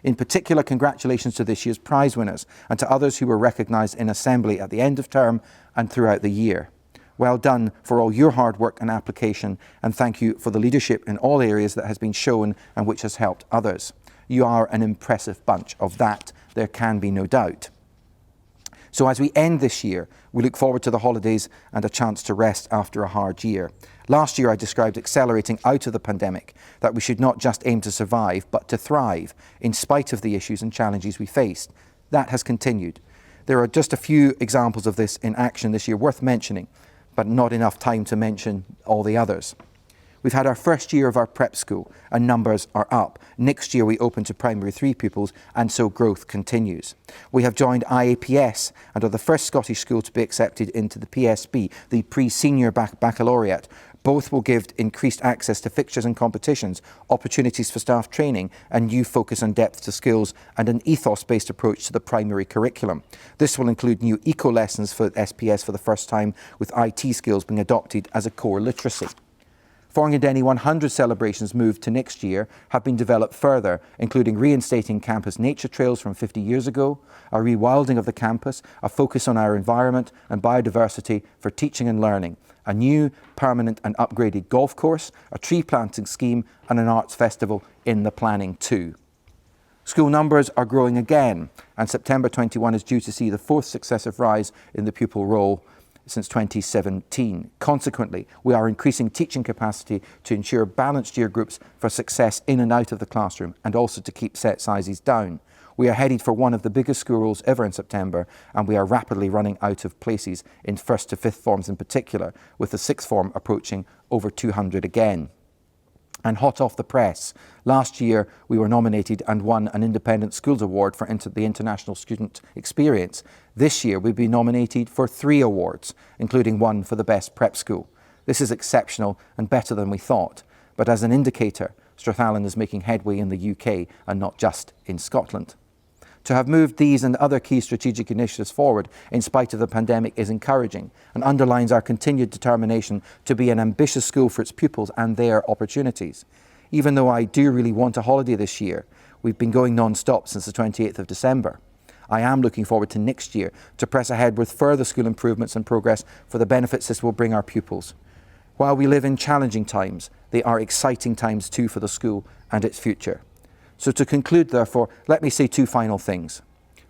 S16: In particular, congratulations to this year's prize winners and to others who were recognised in Assembly at the end of term and throughout the year. Well done for all your hard work and application, and thank you for the leadership in all areas that has been shown and which has helped others. You are an impressive bunch. Of that, there can be no doubt. So as we end this year, we look forward to the holidays and a chance to rest after a hard year. Last year I described accelerating out of the pandemic, that we should not just aim to survive, but to thrive, in spite of the issues and challenges we faced. That has continued. There are just a few examples of this in action this year worth mentioning, but not enough time to mention all the others. We've had our first year of our prep school and numbers are up. Next year we open to primary 3 pupils, and so growth continues. We have joined IAPS and are the first Scottish school to be accepted into the PSB, the pre-senior baccalaureate. Both will give increased access to fixtures and competitions, opportunities for staff training, and new focus on depth to skills and an ethos-based approach to the primary curriculum. This will include new eco lessons for SPS for the first time, with IT skills being adopted as a core literacy. Forngadeni 100 celebrations moved to next year have been developed further, including reinstating campus nature trails from 50 years ago, a rewilding of the campus, a focus on our environment and biodiversity for teaching and learning, a new, permanent and upgraded golf course, a tree planting scheme and an arts festival in the planning too. School numbers are growing again, and September 21 is due to see the 4th successive rise in the pupil roll since 2017. Consequently, we are increasing teaching capacity to ensure balanced year groups for success in and out of the classroom, and also to keep set sizes down. We are headed for one of the biggest school rolls ever in September, and we are rapidly running out of places in 1st to 5th forms in particular, with the 6th form approaching over 200 again. And hot off the press, last year we were nominated and won an Independent Schools Award for the International Student Experience. This year we've been nominated for 3 awards, including one for the Best Prep School. This is exceptional and better than we thought, but as an indicator, Strathallan is making headway in the UK and not just in Scotland. To have moved these and other key strategic initiatives forward in spite of the pandemic is encouraging and underlines our continued determination to be an ambitious school for its pupils and their opportunities. Even though I do really want a holiday this year, we've been going non-stop since the 28th of December. I am looking forward to next year to press ahead with further school improvements and progress for the benefits this will bring our pupils. While we live in challenging times, they are exciting times too for the school and its future. So to conclude, therefore, let me say 2 final things.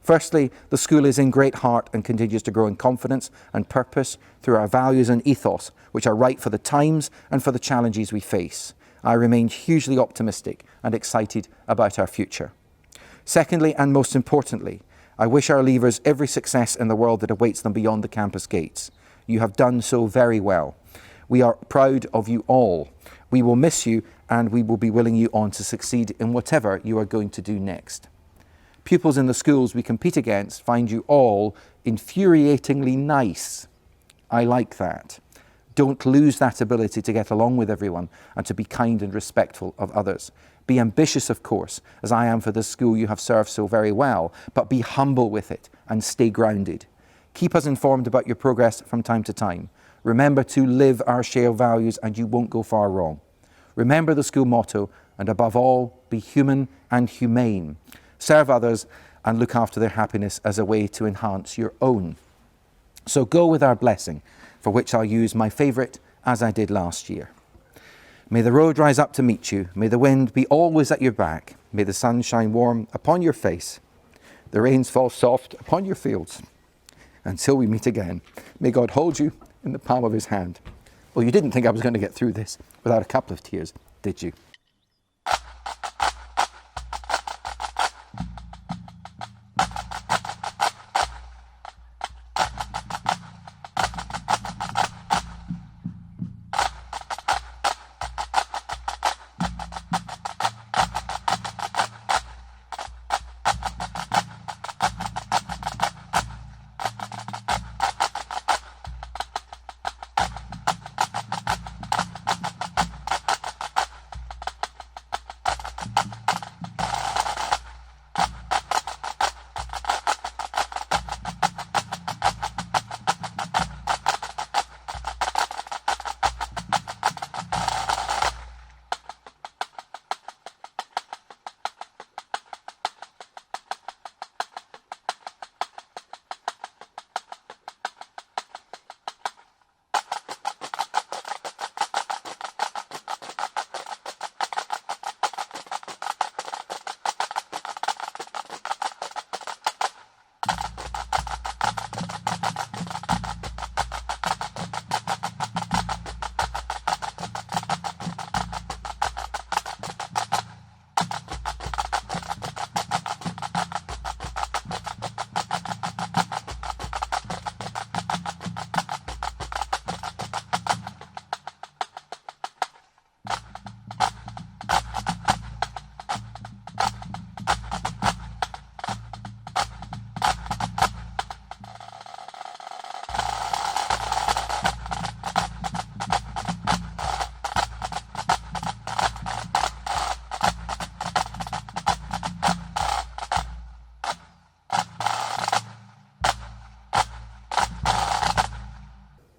S16: Firstly, the school is in great heart and continues to grow in confidence and purpose through our values and ethos, which are right for the times and for the challenges we face. I remain hugely optimistic and excited about our future. Secondly, and most importantly, I wish our leavers every success in the world that awaits them beyond the campus gates. You have done so very well. We are proud of you all. We will miss you, and we will be willing you on to succeed in whatever you are going to do next. Pupils in the schools we compete against find you all infuriatingly nice. I like that. Don't lose that ability to get along with everyone and to be kind and respectful of others. Be ambitious, of course, as I am for this school you have served so very well, but be humble with it and stay grounded. Keep us informed about your progress from time to time. Remember to live our shared values and you won't go far wrong. Remember the school motto, and above all, be human and humane. Serve others and look after their happiness as a way to enhance your own. So go with our blessing, for which I'll use my favourite, as I did last year. May the road rise up to meet you. May the wind be always at your back. May the sun shine warm upon your face. The rains fall soft upon your fields. Until we meet again, may God hold you in the palm of his hand. Well, you didn't think I was going to get through this without a couple of tears, did you?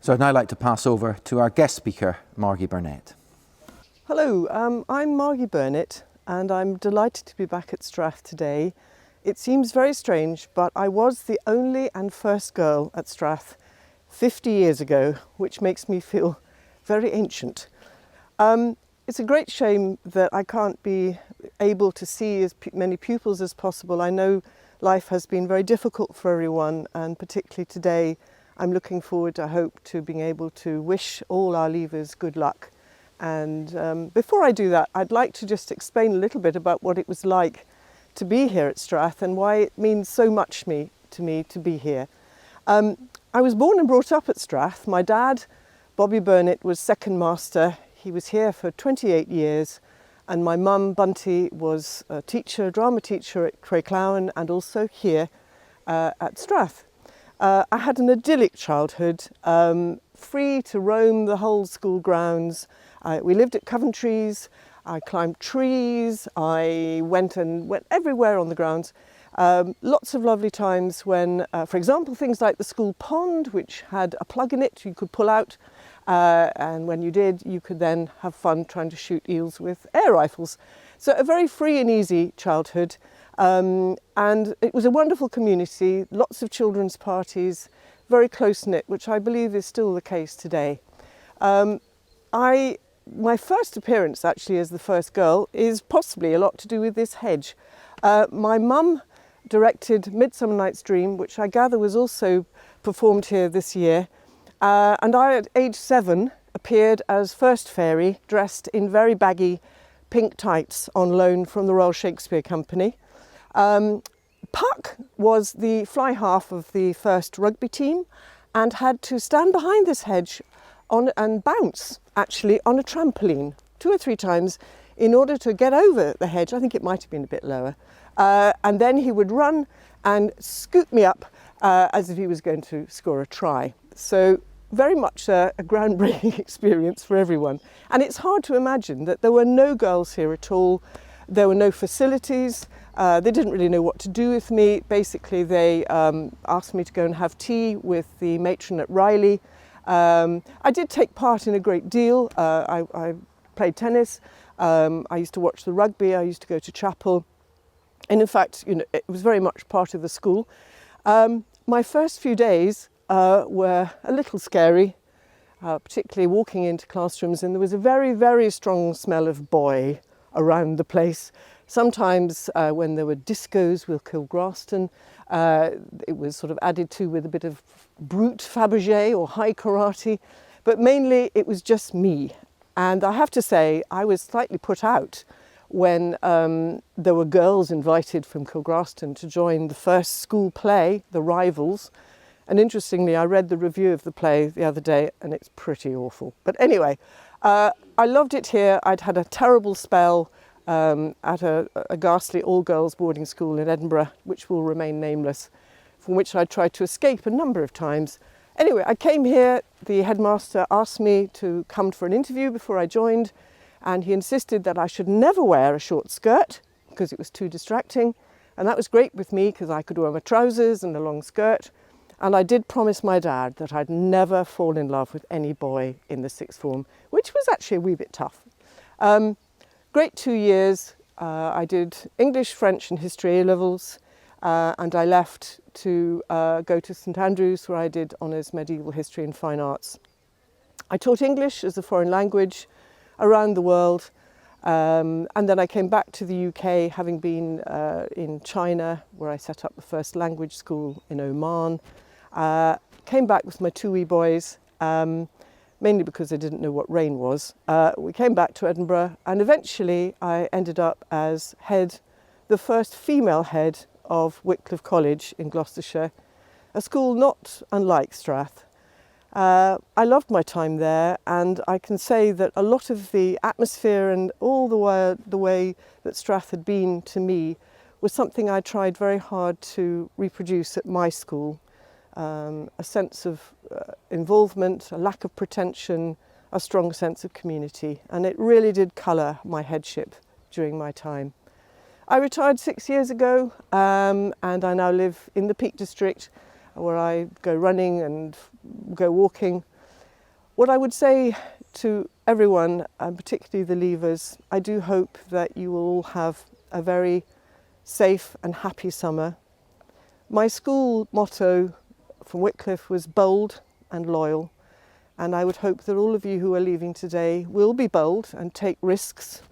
S16: So I'd now like to pass over to our guest speaker, Margie Burnet.
S14: Hello, I'm Margie Burnet and I'm delighted to be back at Strath today. It seems very strange, but I was the only and first girl at Strath 50 years ago, which makes me feel very ancient. It's a great shame that I can't be able to see as many pupils as possible. I know life has been very difficult for everyone, and particularly today I'm looking forward, I hope, to being able to wish all our leavers good luck. And before I do that, I'd like to just explain a little bit about what it was like to be here at Strath and why it means so much to me to be here. I was born and brought up at Strath. My dad, Bobby Burnet, was second master. He was here for 28 years. And my mum, Bunty, was a teacher, drama teacher at Craigclown and also here at Strath. I had an idyllic childhood, free to roam the whole school grounds. We lived at Coventry's, I climbed trees, I went everywhere on the grounds. Lots of lovely times when, for example, things like the school pond, which had a plug in it you could pull out, and when you did, you could then have fun trying to shoot eels with air rifles. So a very free and easy childhood, and it was a wonderful community, lots of children's parties, very close-knit, which I believe is still the case today. My first appearance actually as the first girl is possibly a lot to do with this hedge. My mum directed Midsummer Night's Dream, which I gather was also performed here this year, and I at age 7 appeared as First Fairy, dressed in very baggy pink tights on loan from the Royal Shakespeare Company. Puck was the fly half of the first rugby team and had to stand behind this hedge and bounce actually on a trampoline 2 or 3 times in order to get over the hedge. I think it might have been a bit lower. And then he would run and scoop me up as if he was going to score a try. So very much a groundbreaking experience for everyone. And it's hard to imagine that there were no girls here at all. There were no facilities. They didn't really know what to do with me. Basically, they asked me to go and have tea with the matron at Riley. I did take part in a great deal. I played tennis. I used to watch the rugby. I used to go to chapel. And in fact, it was very much part of the school. My first few days were a little scary, particularly walking into classrooms, and there was a very, very strong smell of boy around the place. Sometimes when there were discos with Kilgraston, it was sort of added to with a bit of brute Fabergé or high karate, but mainly it was just me. And I have to say, I was slightly put out when there were girls invited from Kilgraston to join the first school play, The Rivals. And interestingly, I read the review of the play the other day and it's pretty awful. But anyway, I loved it here. I'd had a terrible spell at a ghastly all-girls boarding school in Edinburgh, which will remain nameless, from which I tried to escape a number of times. Anyway, I came here, the headmaster asked me to come for an interview before I joined, and he insisted that I should never wear a short skirt because it was too distracting. And that was great with me because I could wear my trousers and a long skirt. And I did promise my dad that I'd never fall in love with any boy in the sixth form, which was actually a wee bit tough. Great 2 years. I did English, French and History A-levels, and I left to go to St Andrews, where I did Honours Medieval History and Fine Arts. I taught English as a foreign language around the world, and then I came back to the UK, having been in China, where I set up the first language school in Oman. Came back with my 2 wee boys, mainly because I didn't know what rain was. We came back to Edinburgh, and eventually I ended up as the first female head of Wycliffe College in Gloucestershire, a school not unlike Strath. I loved my time there, and I can say that a lot of the atmosphere and all the way that Strath had been to me was something I tried very hard to reproduce at my school. A sense of involvement, a lack of pretension, a strong sense of community, and it really did colour my headship during my time. I retired 6 years ago, and I now live in the Peak District, where I go running and go walking. What I would say to everyone, and particularly the leavers, I do hope that you will all have a very safe and happy summer. My school motto from Wycliffe was bold and loyal, and I would hope that all of you who are leaving today will be bold and take risks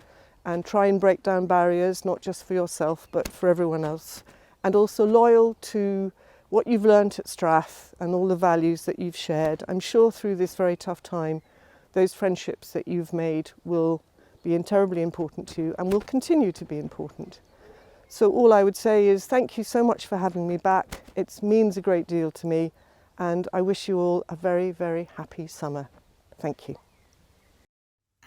S14: and try and break down barriers, not just for yourself but for everyone else, and also loyal to what you've learnt at Strath and all the values that you've shared. I'm sure through this very tough time those friendships that you've made will be terribly important to you and will continue to be important. So all I would say is thank you so much for having me back. It means a great deal to me, and I wish you all a very, very happy summer. Thank you.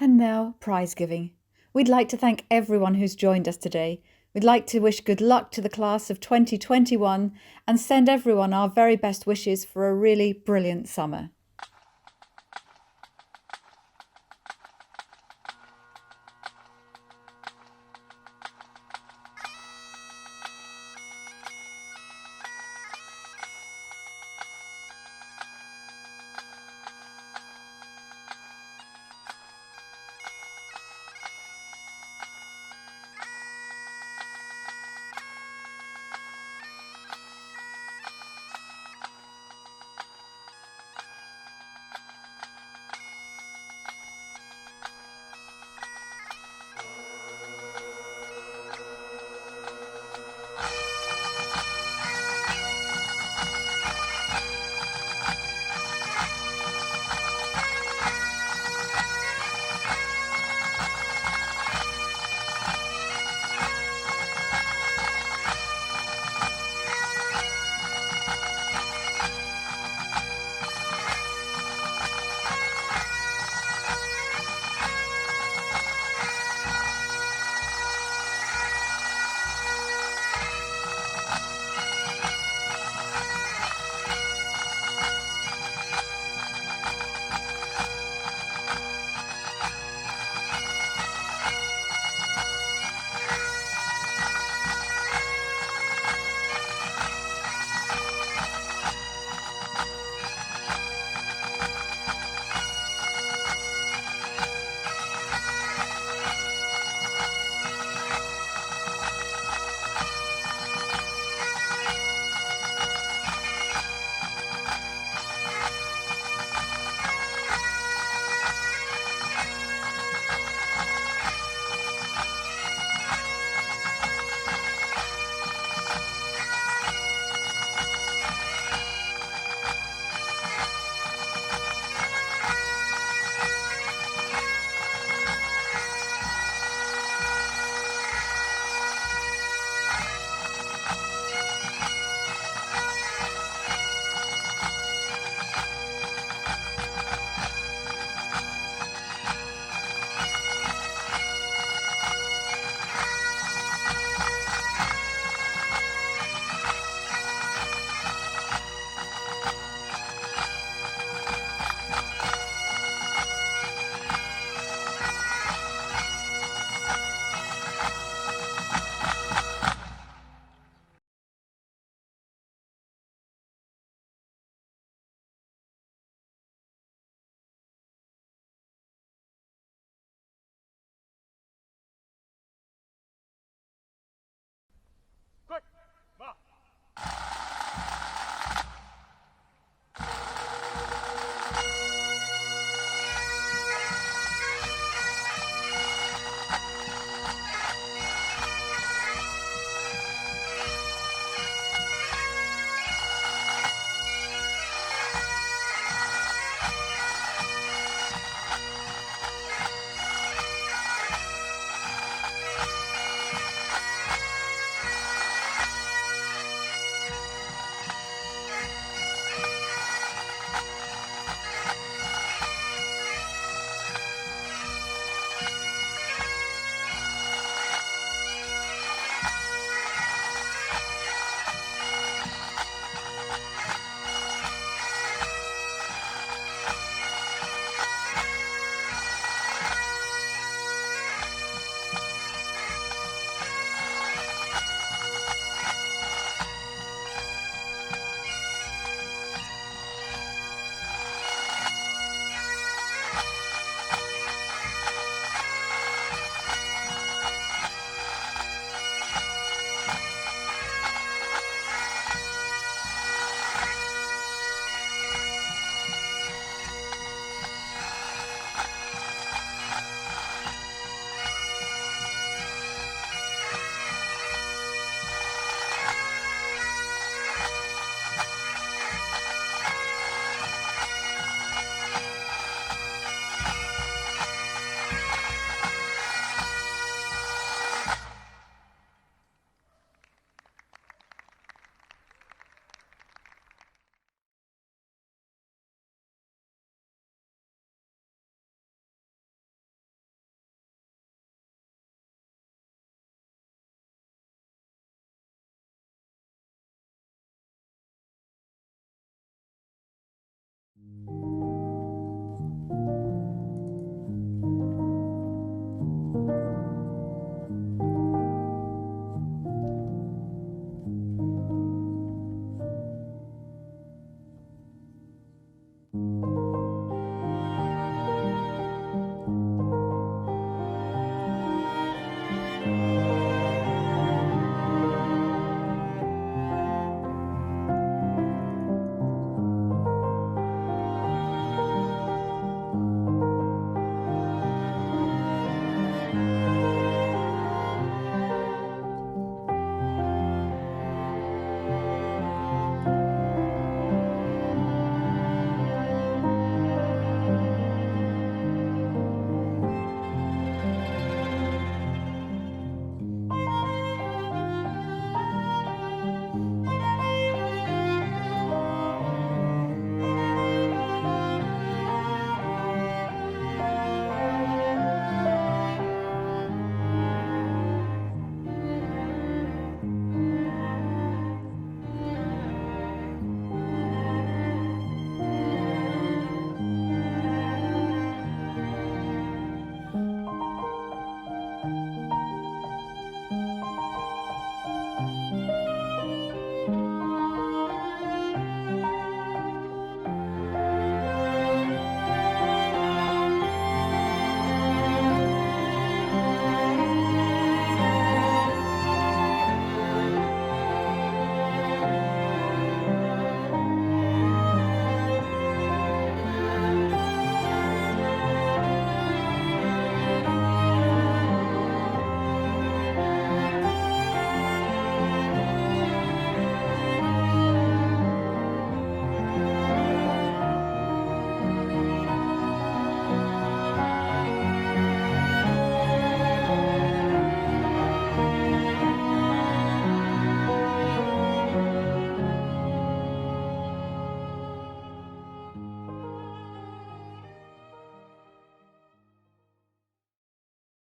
S2: And now, prize giving. We'd like to thank everyone who's joined us today. We'd like to wish good luck to the class of 2021 and send everyone our very best wishes for a really brilliant summer.